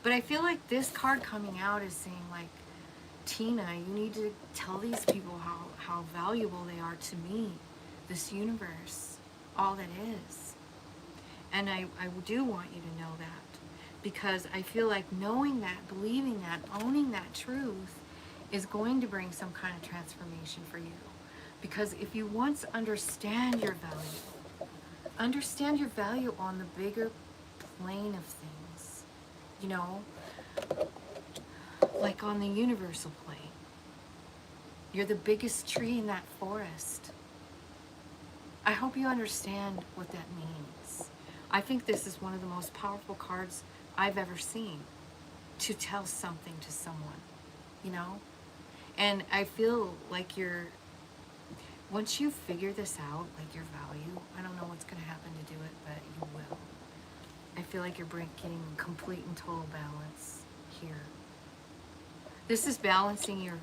A: But I feel like this card coming out is saying, like, Tina, you need to tell these people how valuable they are to me, this universe, all that is. And I do want you to know that, because I feel like knowing that, believing that, owning that truth is going to bring some kind of transformation for you. Because if you once understand your value on the bigger plane of things, you know, like on the universal plane. You're the biggest tree in that forest. I hope you understand what that means. I think this is one of the most powerful cards I've ever seen to tell something to someone, you know? And I feel like once you figure this out, like your value, I don't know what's going to happen to do it, but you will. I feel like you're getting complete and total balance here. This is balancing your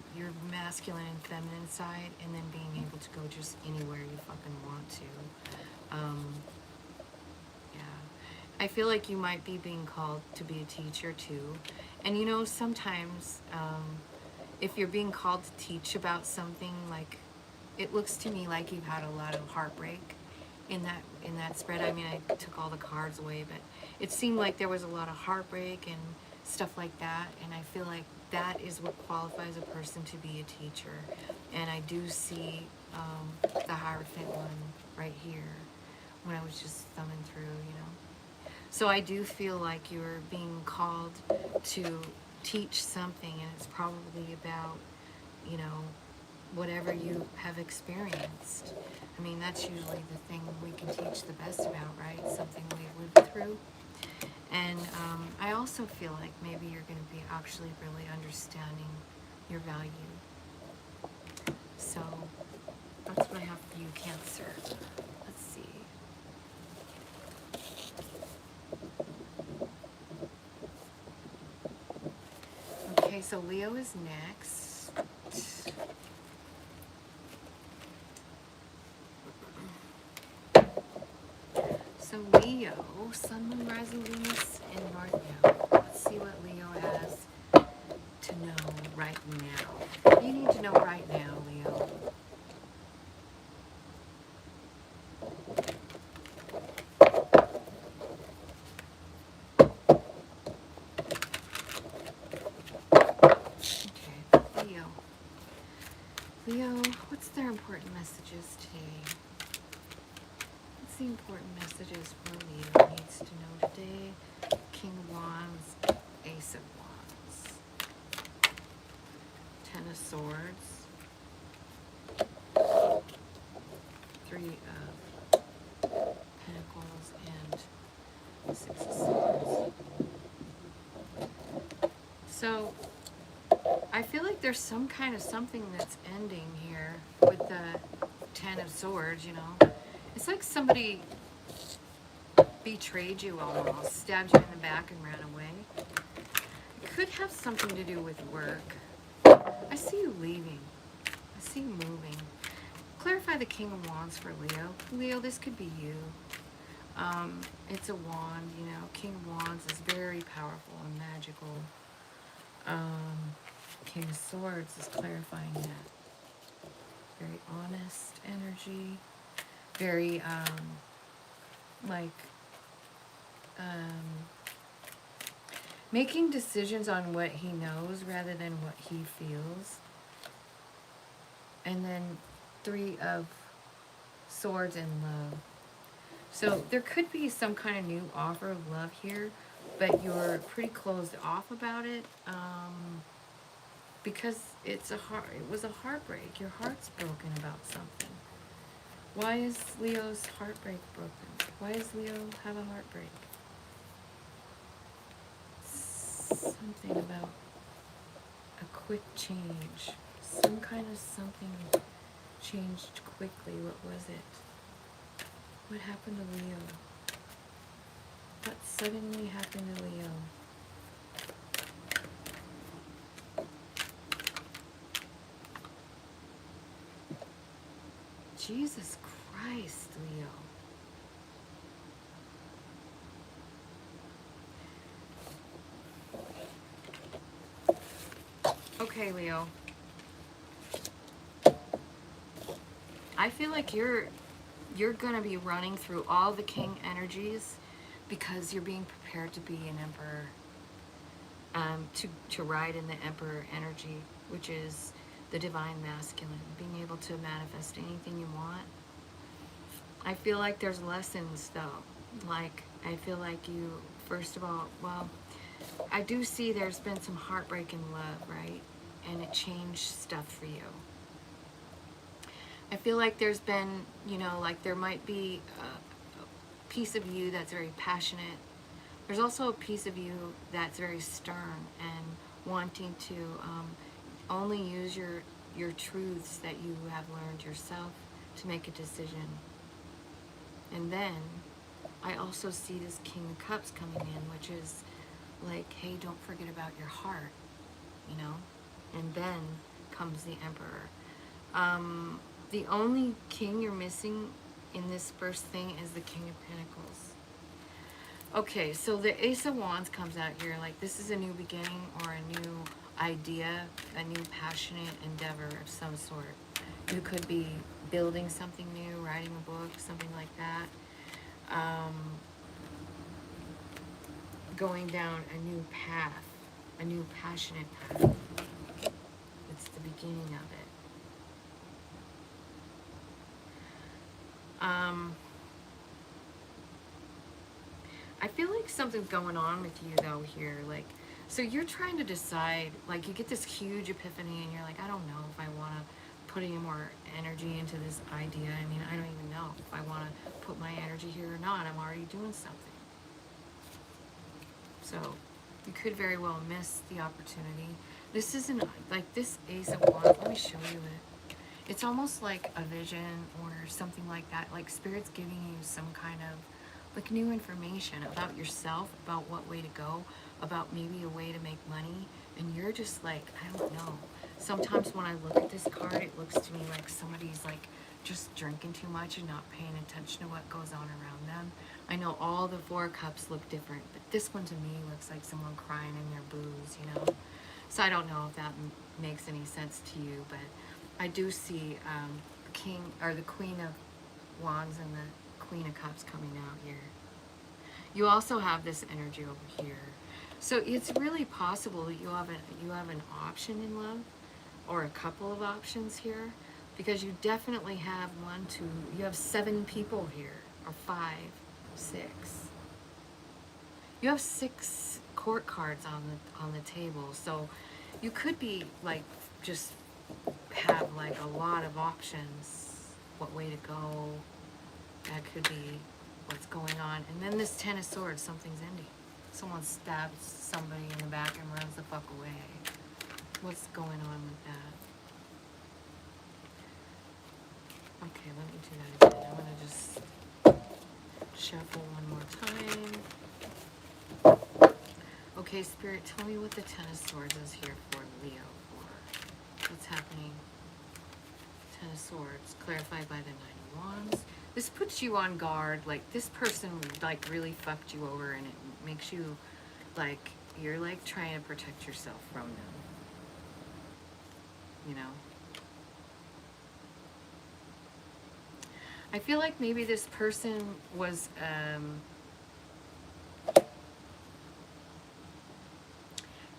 A: masculine and feminine side, and then being able to go just anywhere you fucking want to. Yeah. I feel like you might be being called to be a teacher too. And you know, sometimes if you're being called to teach about something, like it looks to me like you've had a lot of heartbreak in that spread. I mean, I took all the cards away, but it seemed like there was a lot of heartbreak and stuff like that. And I feel like that is what qualifies a person to be a teacher. And I do see the Hierophant one right here when I was just thumbing through, you know. So I do feel like you're being called to teach something, and it's probably about, you know, whatever you have experienced. I mean, that's usually the thing we can teach the best about, right? Something we've lived through. And I also feel like maybe you're going to be actually really understanding your value. So that's what I have for you, Cancer. Let's see. Okay, so Leo is next. So Leo, Sun, Moon, Rising, Venus in North Node. Let's see what Leo has to know right now. What do you need to know right now, Leo? Okay, Leo. Leo, what's their important messages today? What's the important messages for Leo needs to know today? King of Wands, Ace of Wands, Ten of Swords, Three of Pentacles, and Six of Swords. So I feel like there's some kind of something that's ending here with the Ten of Swords, you know. It's like somebody betrayed you almost, stabbed you in the back and ran away. It could have something to do with work. I see you leaving. I see you moving. Clarify the King of Wands for Leo. Leo, this could be you. It's a wand, you know. King of Wands is very powerful and magical. King of Swords is clarifying that. Very honest energy. Very, making decisions on what he knows rather than what he feels. And then Three of Swords and love. So there could be some kind of new offer of love here, but you're pretty closed off about it because it was a heartbreak. Your heart's broken about something. Why is Leo's heartbreak broken? Why does Leo have a heartbreak? Something about a quick change. Some kind of something changed quickly. What was it? What happened to Leo? What suddenly happened to Leo? Jesus Christ, Leo. Okay, Leo. I feel like you're gonna be running through all the king energies because you're being prepared to be an emperor. To ride in the emperor energy, which is the divine masculine, being able to manifest anything you want. I feel like there's lessons though. Like, I feel like you, first of all, well, I do see there's been some heartbreak in love, right? And it changed stuff for you. I feel like there's been, you know, like there might be a piece of you that's very passionate. There's also a piece of you that's very stern and wanting to only use your truths that you have learned yourself to make a decision. And then I also see this King of Cups coming in, which is like, hey, don't forget about your heart, you know? And then comes the Emperor. The only king you're missing in this first thing is the King of Pentacles. Okay, so the Ace of Wands comes out here like this is a new beginning or a new idea, a new passionate endeavor of some sort. You could be building something new, writing a book, something like that. Um, Going down a new path, a new passionate path. It's the beginning of it. I feel like something's going on with you though here. Like, so you're trying to decide, like you get this huge epiphany and you're like, I don't know if I want to put any more energy into this idea. I mean, I don't even know if I want to put my energy here or not. I'm already doing something. So you could very well miss the opportunity. This isn't like this Ace of Wands. Let me show you it. It's almost like a vision or something like that. Like Spirit's giving you some kind of like new information about yourself, about what way to go, about maybe a way to make money. And you're just like, I don't know. Sometimes when I look at this card, it looks to me like somebody's like just drinking too much and not paying attention to what goes on around them. I know all the 4 cups look different, but this one to me looks like someone crying in their booze, you know? So I don't know if that makes any sense to you, but I do see the King or the Queen of Wands and the Queen of Cups coming out here. You also have this energy over here. So it's really possible that you have an option in love or a couple of options here because you definitely have you have 7 people here or 5, 6. You have 6 court cards on the table. So you could be like just have like a lot of options, what way to go. That could be what's going on. And then this 10 of Swords, something's ending. Someone stabs somebody in the back and runs the fuck away. What's going on with that? Okay, let me do that again. I'm gonna just shuffle one more time. Okay, Spirit, tell me what the 10 of Swords is here for Leo for. What's happening? 10 of Swords, clarified by the 9 of Wands. This puts you on guard, like this person like really fucked you over and it makes you like, you're like trying to protect yourself from them, you know? I feel like maybe this person was,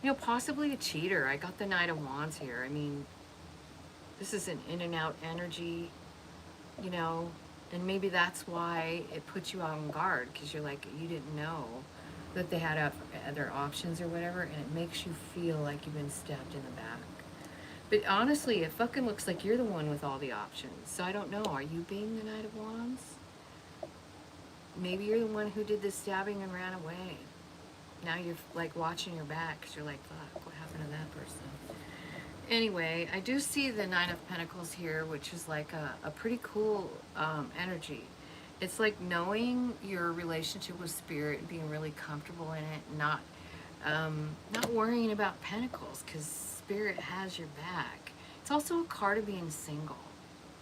A: you know, possibly a cheater. I got the Knight of Wands here. I mean, this is an in and out energy, you know, and maybe that's why it puts you on guard because you're like, you didn't know that they had other options or whatever, and it makes you feel like you've been stabbed in the back. But honestly, it fucking looks like you're the one with all the options. So I don't know. Are you being the Knight of Wands? Maybe you're the one who did the stabbing and ran away. Now you're like watching your back because you're like, fuck, what happened to that person? Anyway, I do see the 9 of Pentacles here, which is like a pretty cool energy. It's like knowing your relationship with Spirit, being really comfortable in it, not worrying about Pentacles because Spirit has your back. It's also a card of being single.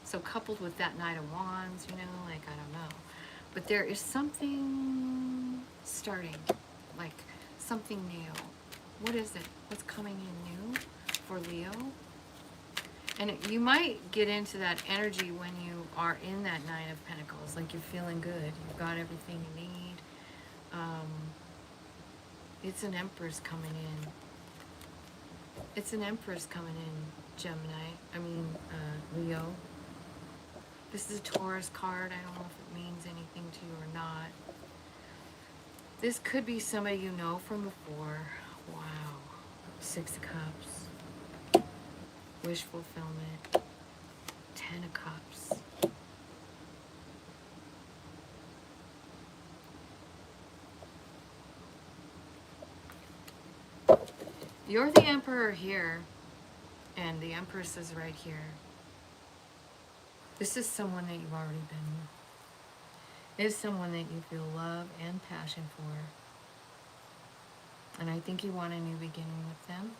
A: So coupled with that Knight of Wands, you know, like, I don't know. But there is something starting, like something new. What is it? What's coming in new for Leo? And you might get into that energy when you are in that 9 of Pentacles, like you're feeling good. You've got everything you need. It's an Empress coming in. It's an Empress coming in, Leo. This is a Taurus card. I don't know if it means anything to you or not. This could be somebody you know from before. Wow. 6 of Cups. Wish fulfillment. 10 of Cups. You're the Emperor here, and the Empress is right here. This is someone that you've already been with. It is someone that you feel love and passion for. And I think you want a new beginning with them.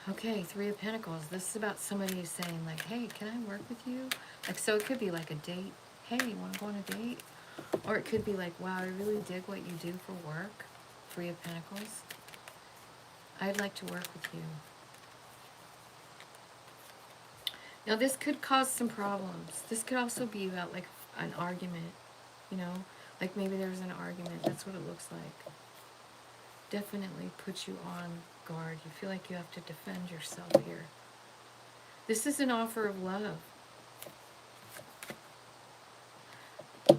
A: Okay, Three of Pentacles. This is about somebody saying like, hey, can I work with you? Like, so it could be like a date. Hey, you want to go on a date? Or it could be like, wow, I really dig what you do for work. Three of Pentacles. I'd like to work with you. Now, this could cause some problems. This could also be about like an argument, you know? Like maybe there's an argument. That's what it looks like. Definitely puts you on guard. You feel like you have to defend yourself here. This is an offer of love.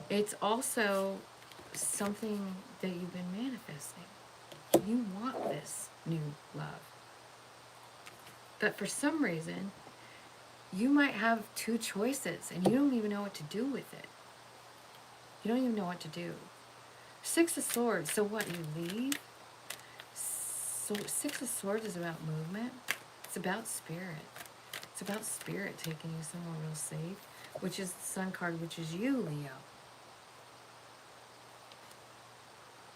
A: It's also something that you've been manifesting. You want this new love. But for some reason, you might have two choices and you don't even know what to do with it. You don't even know what to do. Six of Swords. So what, you leave? So Six of Swords is about movement. It's about spirit. It's about spirit taking you somewhere real safe, which is the Sun card, which is you, Leo.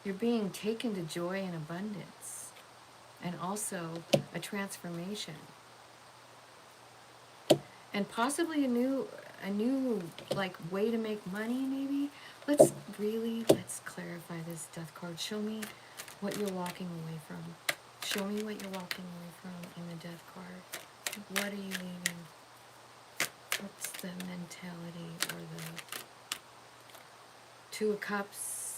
A: You're being taken to joy and abundance, and also a transformation, and possibly a new like way to make money. Maybe let's clarify this Death card. Show me what you're walking away from. Show me what you're walking away from in the Death card. What are you leaving? What's the mentality or the Two of Cups?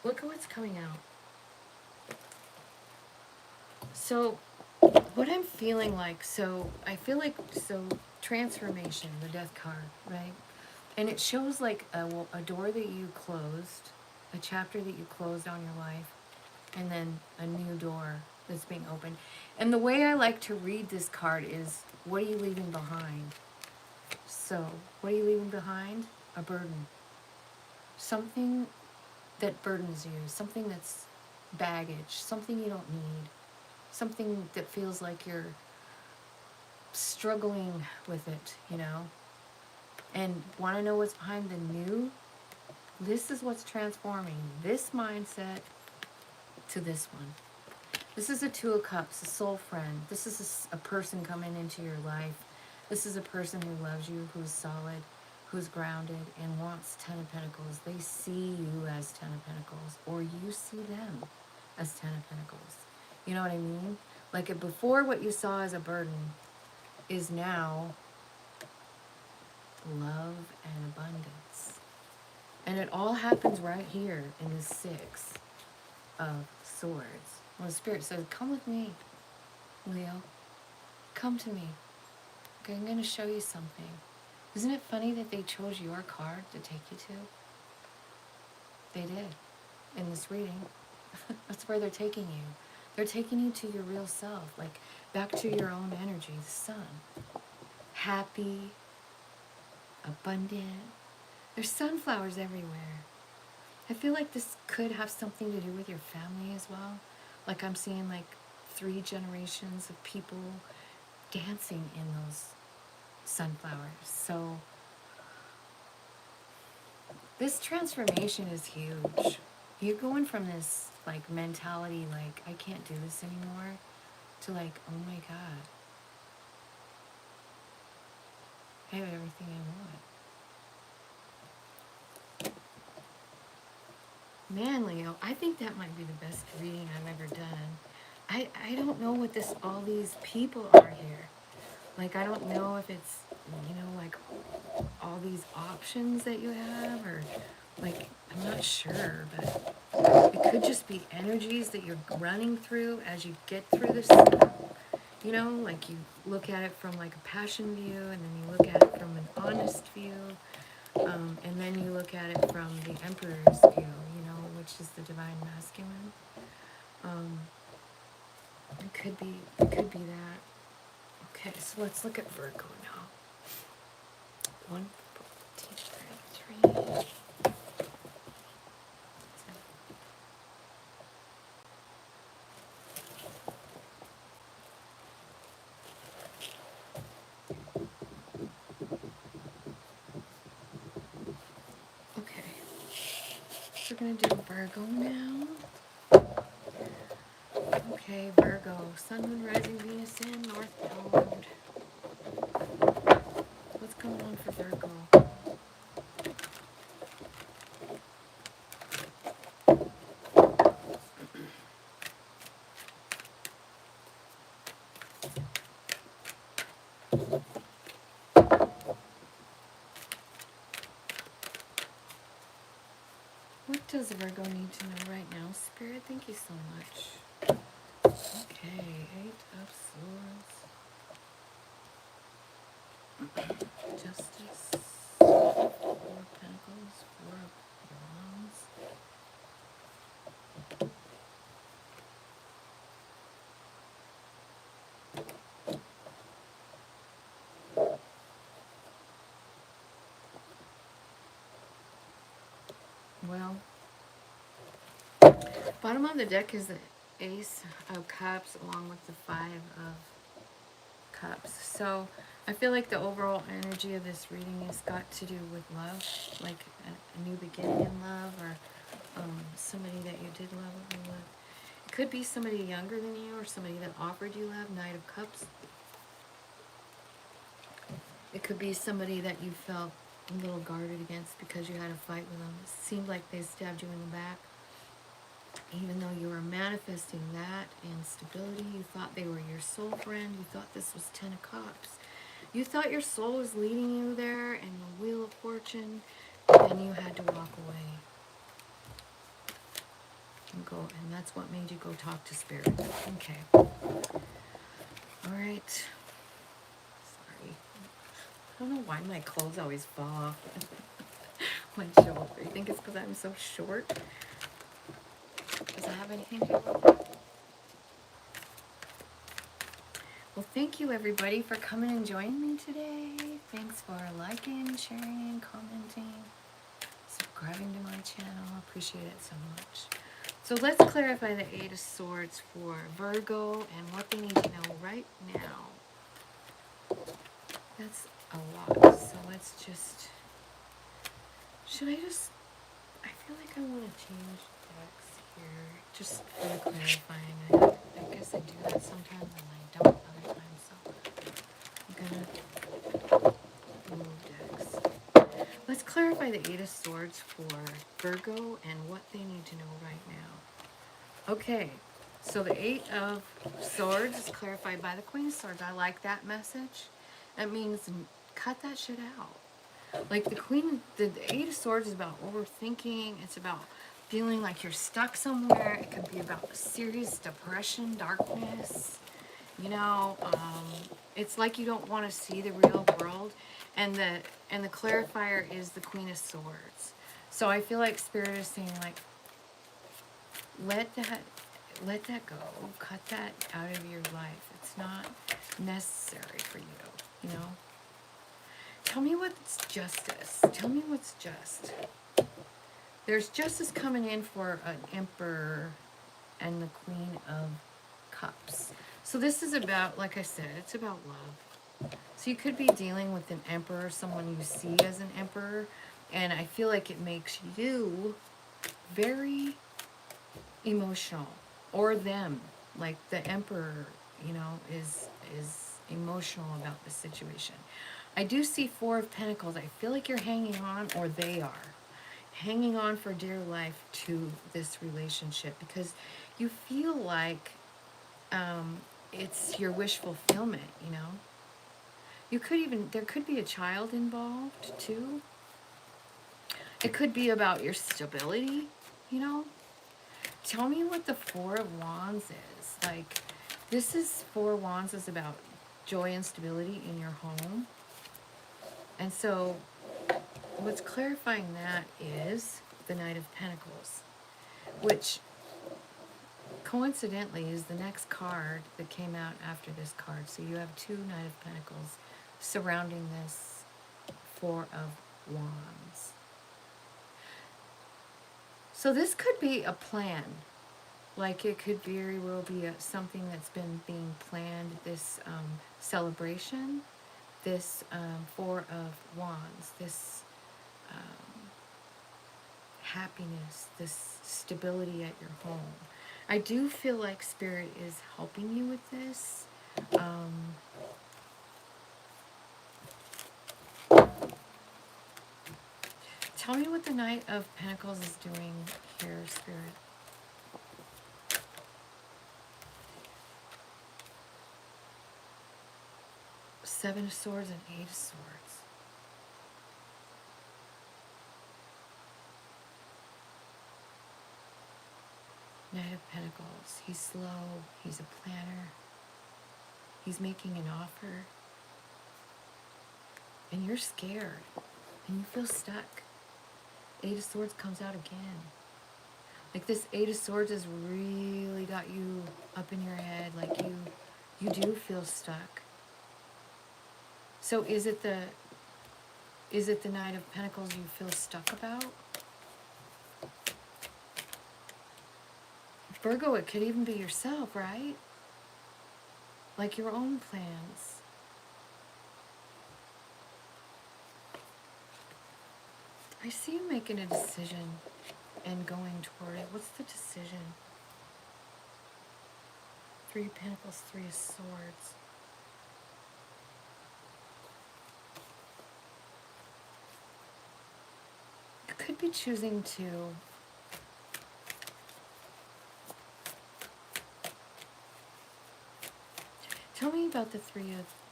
A: Look at what's coming out. So, what I'm feeling like, I feel like, transformation, the Death card, right? And it shows like a door that you closed, a chapter that you closed on your life, and then a new door that's being opened. And the way I like to read this card is, what are you leaving behind? So, what are you leaving behind? A burden. Something that burdens you, something that's baggage, something you don't need, something that feels like you're struggling with it, you know? And want to know what's behind the new? This is what's transforming this mindset to this one. This is a Two of Cups, a soul friend. This is a person coming into your life. This is a person who loves you, who's solid, who's grounded, and wants Ten of Pentacles. They see you as Ten of Pentacles, or you see them as Ten of Pentacles. You know what I mean? Like before, what you saw as a burden is now love and abundance. And it all happens right here in the Six of Swords. When the Spirit says, come with me, Leo. Come to me. Okay, I'm going to show you something. Isn't it funny that they chose your card to take you to? They did. In this reading. That's where they're taking you. They're taking you to your real self. Like, back to your own energy, the sun. Happy. Abundant. There's sunflowers everywhere. I feel like this could have something to do with your family as well. Like I'm seeing like 3 generations of people dancing in those sunflowers. So this transformation is huge. You're going from this like mentality like I can't do this anymore to like, oh my God, I have everything I want. Man, Leo, I think that might be the best reading I've ever done. I don't know what all these people are here. Like, I don't know if it's, you know, like all these options that you have, or like, I'm not sure, but it could just be energies that you're running through as you get through this. You know, like you look at it from like a passion view, and then you look at it from an honest view. And then you look at it from the Emperor's view, you know, which is the divine masculine. It could be that. Okay, so let's look at Virgo now. 1, 14, 33. Okay. So going to do Virgo now. Okay, Virgo. Sun, Moon, Rising, Venus in North Node. What's going on for Virgo? What does Virgo need to know right now? Spirit, thank you so much. Okay, Eight of Swords. Justice. Four of Pentacles. Four of Wands. Well, bottom of the deck is the Ace of Cups along with the Five of Cups. So I feel like the overall energy of this reading has got to do with love, like a new beginning in love, or somebody that you did love with. It could be somebody younger than you or somebody that offered you love, Knight of Cups. It could be somebody that you felt a little guarded against because you had a fight with them. It seemed like they stabbed you in the back. Even though you were manifesting that and stability, you thought they were your soul friend. You thought this was Ten of Cups. You thought your soul was leading you there and the Wheel of Fortune, and you had to walk away and go. And that's what made you go talk to Spirit. Okay. All right. Sorry. I don't know why my clothes always fall off my shoulder. You think it's because I'm so short? Does it have anything to do with it? Well, thank you everybody for coming and joining me today. Thanks for liking, sharing, commenting, subscribing to my channel. I appreciate it so much. So let's clarify the Eight of Swords for Virgo and what they need to know right now. That's a lot. So let's just... Should I just... I feel like I want to change decks here. Just for the clarifying. I guess I do that sometimes and I don't other times. So I'm going to move decks. Let's clarify the Eight of Swords for Virgo and what they need to know right now. Okay, so the Eight of Swords is clarified by the Queen of Swords. I like that message. That means cut that shit out. Like the Eight of Swords is about overthinking. It's about feeling like you're stuck somewhere. It could be about serious depression, darkness. You know, it's like you don't want to see the real world. And the clarifier is the Queen of Swords. So I feel like Spirit is saying, like, let that go. Cut that out of your life. It's not necessary for you, you know? Tell me what's justice. Tell me what's just. There's justice coming in for an Emperor and the Queen of Cups. So this is about, like I said, it's about love. So you could be dealing with an Emperor, someone you see as an Emperor, and I feel like it makes you very emotional, or them, like the Emperor, you know, is emotional about the situation. I do see Four of Pentacles. I feel like you're hanging on, or they are hanging on for dear life to this relationship because you feel like it's your wish fulfillment, you know. You could even, there could be a child involved too. It could be about your stability, you know. Tell me what the Four of Wands is. Like, this is Four of Wands is about joy and stability in your home. And so what's clarifying that is the Knight of Pentacles, which coincidentally is the next card that came out after this card. So you have two Knight of Pentacles surrounding this Four of Wands. So this could be a plan. Like it could very well be something that's been being planned, this celebration, this Four of Wands, this happiness, this stability at your home. I do feel like Spirit is helping you with this. Tell me what the Knight of Pentacles is doing here, Spirit. Seven of Swords and Eight of Swords. Knight of Pentacles. He's slow. He's a planner. He's making an offer. And you're scared. And you feel stuck. Eight of Swords comes out again. Like this Eight of Swords has really got you up in your head. Like you do feel stuck. So is it the Knight of Pentacles you feel stuck about? Virgo, it could even be yourself, right? Like your own plans. I see you making a decision and going toward it. What's the decision? Three of Pentacles, Three of Swords. You could be choosing to tell me about the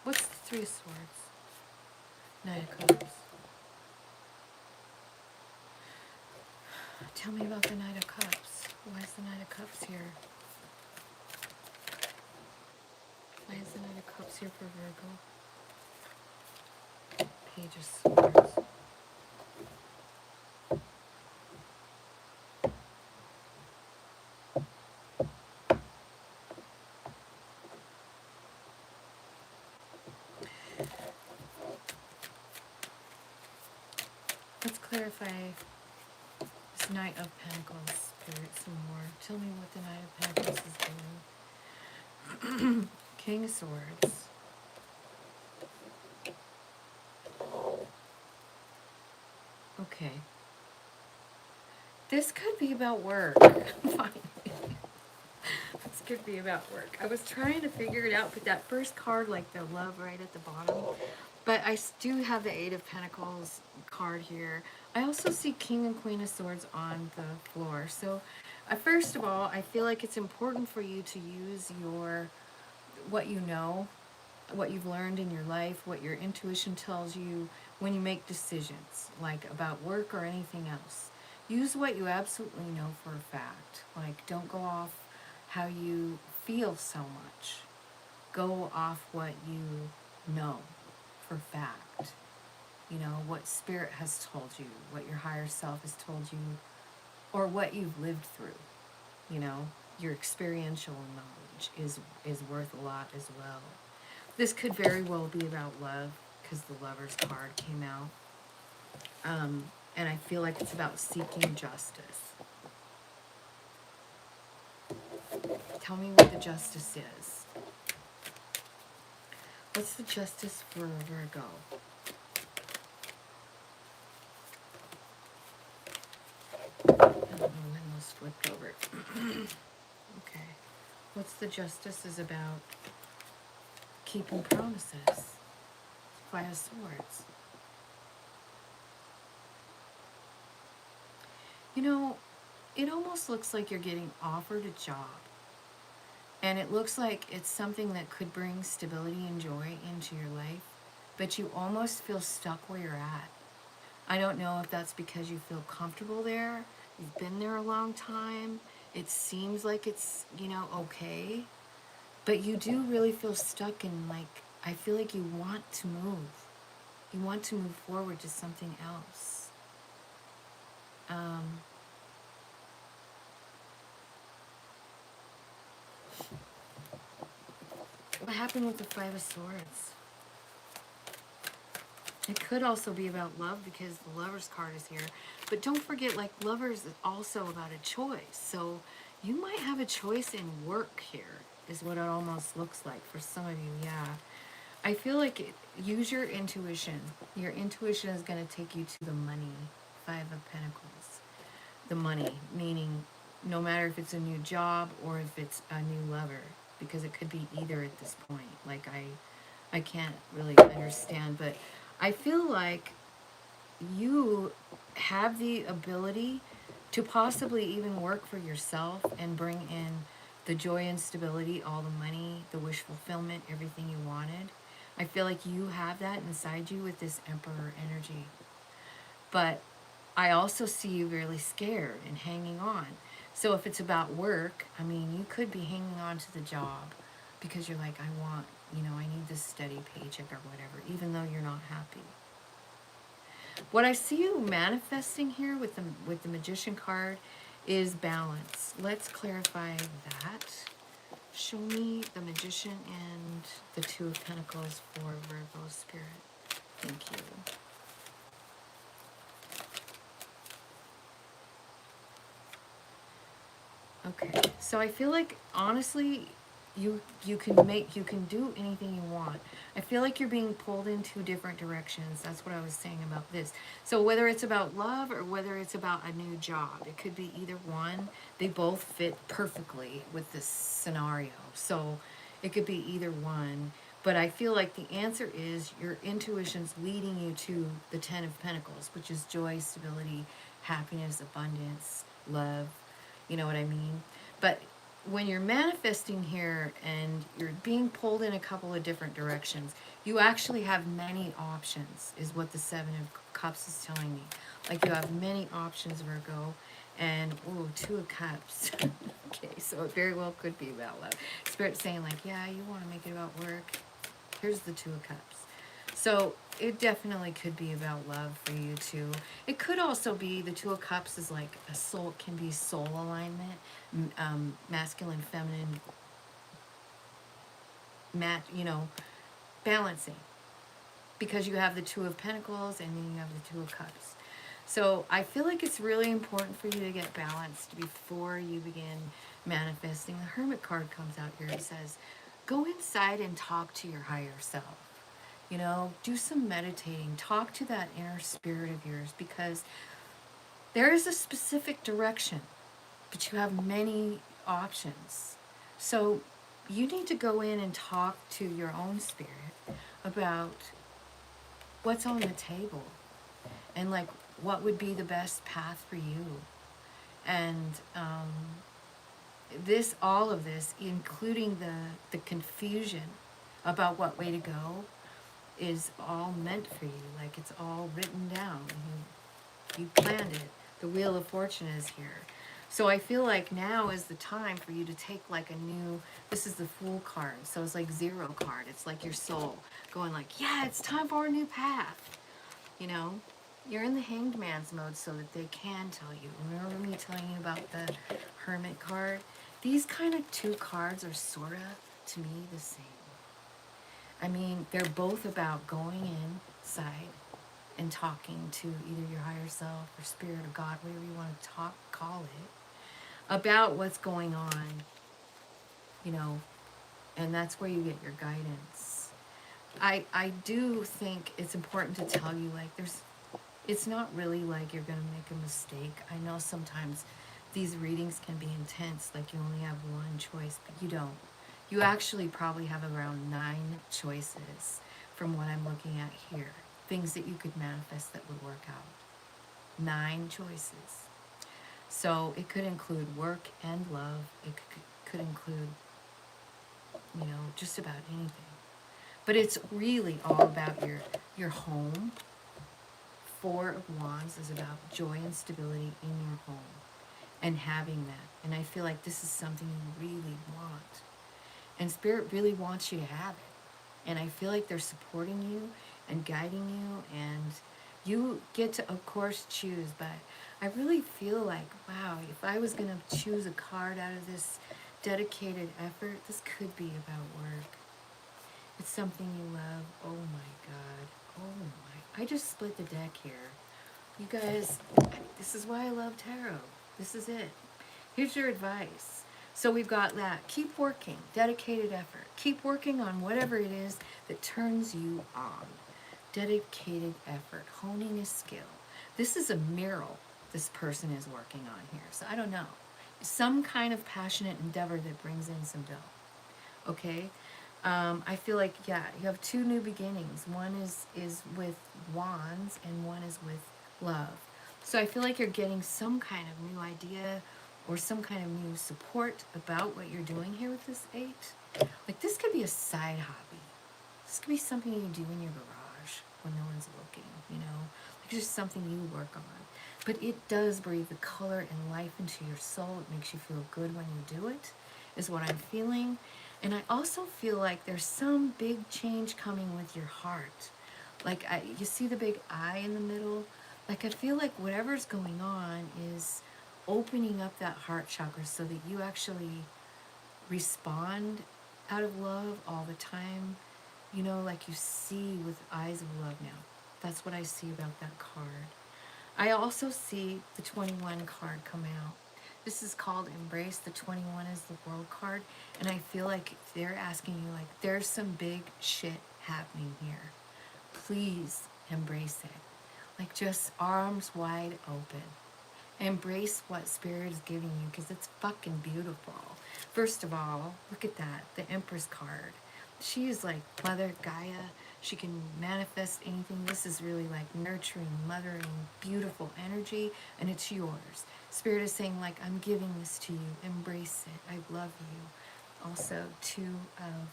A: what's the Three of Swords? Knight of Cups. Tell me about the Knight of Cups. Why is the Knight of Cups here? Why is the Knight of Cups here for Virgo? Page of Swords. Let's clarify this Knight of Pentacles, Spirit, some more. Tell me what the Knight of Pentacles is doing. King of Swords. Okay. This could be about work. Fine. This could be about work. I was trying to figure it out, but that first card, like the love right at the bottom. But I do have the Eight of Pentacles card here. I also see King and Queen of Swords on the floor. So, first of all, I feel like it's important for you to use what you know, what you've learned in your life, what your intuition tells you when you make decisions, like about work or anything else. Use what you absolutely know for a fact. Like, don't go off how you feel so much. Go off what you know for fact. You know, what Spirit has told you, what your higher self has told you, or what you've lived through. You know, your experiential knowledge is worth a lot as well. This could very well be about love, because the Lover's card came out. And I feel like it's about seeking justice. Tell me what the justice is. What's the justice for Virgo? I don't know when those flipped over. Okay. What's the justice is about? Keeping promises. Five of Swords. You know, it almost looks like you're getting offered a job. And it looks like it's something that could bring stability and joy into your life. But you almost feel stuck where you're at. I don't know if that's because you feel comfortable there. You've been there a long time. It seems like it's, you know, okay. But you do really feel stuck, and like, I feel like you want to move. You want to move forward to something else. What happened with the Five of Swords? It could also be about love, because the Lover's card is here. But don't forget, like, Lovers is also about a choice. So you might have a choice in work here, is what it almost looks like for some of you, yeah. I feel like use your intuition. Your intuition is going to take you to the money. Five of Pentacles. the money, meaning no matter if it's a new job or if it's a new lover, because it could be either at this point. Like I can't really understand, but I feel like you have the ability to possibly even work for yourself and bring in the joy and stability, all the money, the wish fulfillment, everything you wanted. I feel like you have that inside you with this Emperor energy. But I also see you really scared and hanging on. So if it's about work, I mean, you could be hanging on to the job because you're like, I want, I need this steady paycheck or whatever, even though you're not happy. What I see you manifesting here with the Magician card is balance. Let's clarify that. Show me the Magician and the Two of Pentacles for Virgo Spirit. Thank you. Okay, so I feel like honestly, you can do anything you want. I feel like you're being pulled in two different directions. That's what I was saying about this. So whether it's about love or whether it's about a new job, it could be either one. They both fit perfectly with this scenario. So it could be either one. But I feel like the answer is your intuition's leading you to the Ten of Pentacles, which is joy, stability, happiness, abundance, love. You know what I mean? But when you're manifesting here and you're being pulled in a couple of different directions, you actually have many options, is what the Seven of Cups is telling me. Like you have many options, Virgo. And, ooh, Two of Cups. Okay, so it very well could be about love. Spirit's saying like, yeah, you want to make it about work. Here's the Two of Cups. So it definitely could be about love for you too. It could also be the Two of Cups is like a soul, can be soul alignment, masculine, feminine, balancing. Because you have the Two of Pentacles and then you have the Two of Cups. So I feel like it's really important for you to get balanced before you begin manifesting. The Hermit card comes out here. It says, go inside and talk to your higher self. Do some meditating. Talk to that inner spirit of yours, because there is a specific direction, but you have many options. So you need to go in and talk to your own spirit about what's on the table and like what would be the best path for you. And all of this, including the confusion about what way to go, is all meant for you. Like it's all written down. You planned it. The Wheel of Fortune is here. So I feel like now is the time for you to take like this is the Fool card. So it's like zero card. It's like your soul going like, yeah, it's time for a new path. You're in the Hanged Man's mode so that they can tell you. Remember me telling you about the Hermit card? These kind of two cards are sort of, to me, the same. I mean, they're both about going inside and talking to either your higher self or spirit or God, whatever you want to call it, about what's going on, and that's where you get your guidance. I do think it's important to tell you, like, it's not really like you're going to make a mistake. I know sometimes these readings can be intense, like you only have one choice, but you don't. You actually probably have around 9 choices from what I'm looking at here. Things that you could manifest that would work out. 9 choices. So it could include work and love. It could include, just about anything. But it's really all about your home. 4 of Wands is about joy and stability in your home and having that. And I feel like this is something you really want. And Spirit really wants you to have it. And I feel like they're supporting you and guiding you. And you get to, of course, choose. But I really feel like, wow, if I was going to choose a card out of this dedicated effort, this could be about work. It's something you love. Oh, my God. Oh, my. I just split the deck here. You guys, this is why I love tarot. This is it. Here's your advice. So we've got that. Keep working. Dedicated effort. Keep working on whatever it is that turns you on. Dedicated effort. Honing a skill. This is a mural. this person is working on here. So I don't know. Some kind of passionate endeavor that brings in some dough. Okay? I feel like, yeah, you have two new beginnings. One is with wands and one is with love. So I feel like you're getting some kind of new idea or some kind of new support about what you're doing here with this 8. Like, this could be a side hobby. This could be something you do in your garage when no one's looking, you know? Like, it's just something you work on. But it does breathe the color and life into your soul. It makes you feel good when you do it, is what I'm feeling. And I also feel like there's some big change coming with your heart. Like, you see the big eye in the middle? Like, I feel like whatever's going on is opening up that heart chakra so that you actually respond out of love all the time. You know, like you see with eyes of love now. That's what I see about that card. I also see the 21 card come out. This is called Embrace. The 21 is the World card. And I feel like they're asking you, like, there's some big shit happening here. Please embrace it. Like, just arms wide open. Embrace what Spirit is giving you, because it's fucking beautiful. First of all, look at that. The Empress card. She is like Mother Gaia. She can manifest anything. This is really like nurturing, mothering, beautiful energy, and it's yours. Spirit is saying, like, I'm giving this to you. Embrace it. I love you. Also, 2 of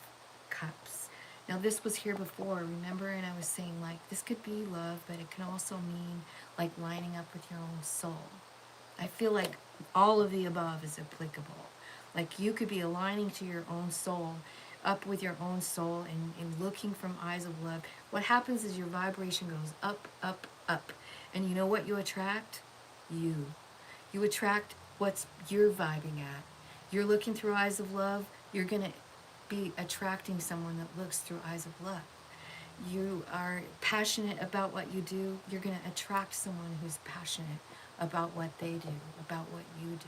A: Cups. Now, this was here before, remember? And I was saying, like, this could be love, but it can also mean, like, lining up with your own soul. I feel like all of the above is applicable. Like, you could be aligning to your own soul, up with your own soul, and looking from eyes of love. What happens is your vibration goes up, up, up. And you know what you attract? You. You attract what's you're vibing at. You're looking through eyes of love, you're going to be attracting someone that looks through eyes of love. You are passionate about what you do, you're going to attract someone who's passionate about what they do, about what you do.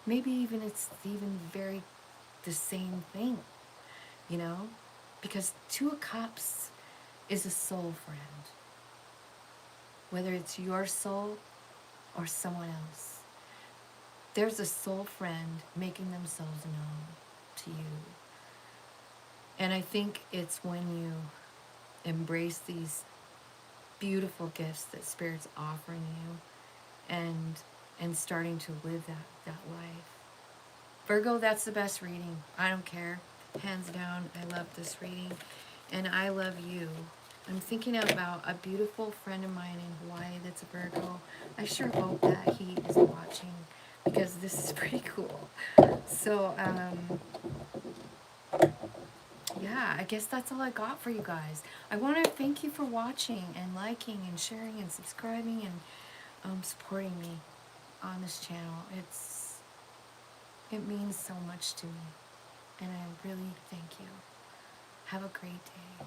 A: Maybe even it's even very the same thing, you know? Because 2 of Cups is a soul friend. Whether it's your soul or someone else. There's a soul friend making themselves known to you. And I think it's when you embrace these beautiful gifts that Spirit's offering you and starting to live that life. Virgo, that's the best reading. I don't care. Hands down, I love this reading. And I love you. I'm thinking about a beautiful friend of mine in Hawaii that's a Virgo. I sure hope that he is watching, because this is pretty cool. So, yeah, I guess that's all I got for you guys. I want to thank you for watching and liking and sharing and subscribing and supporting me on this channel. It means so much to me, and I really thank you. Have a great day.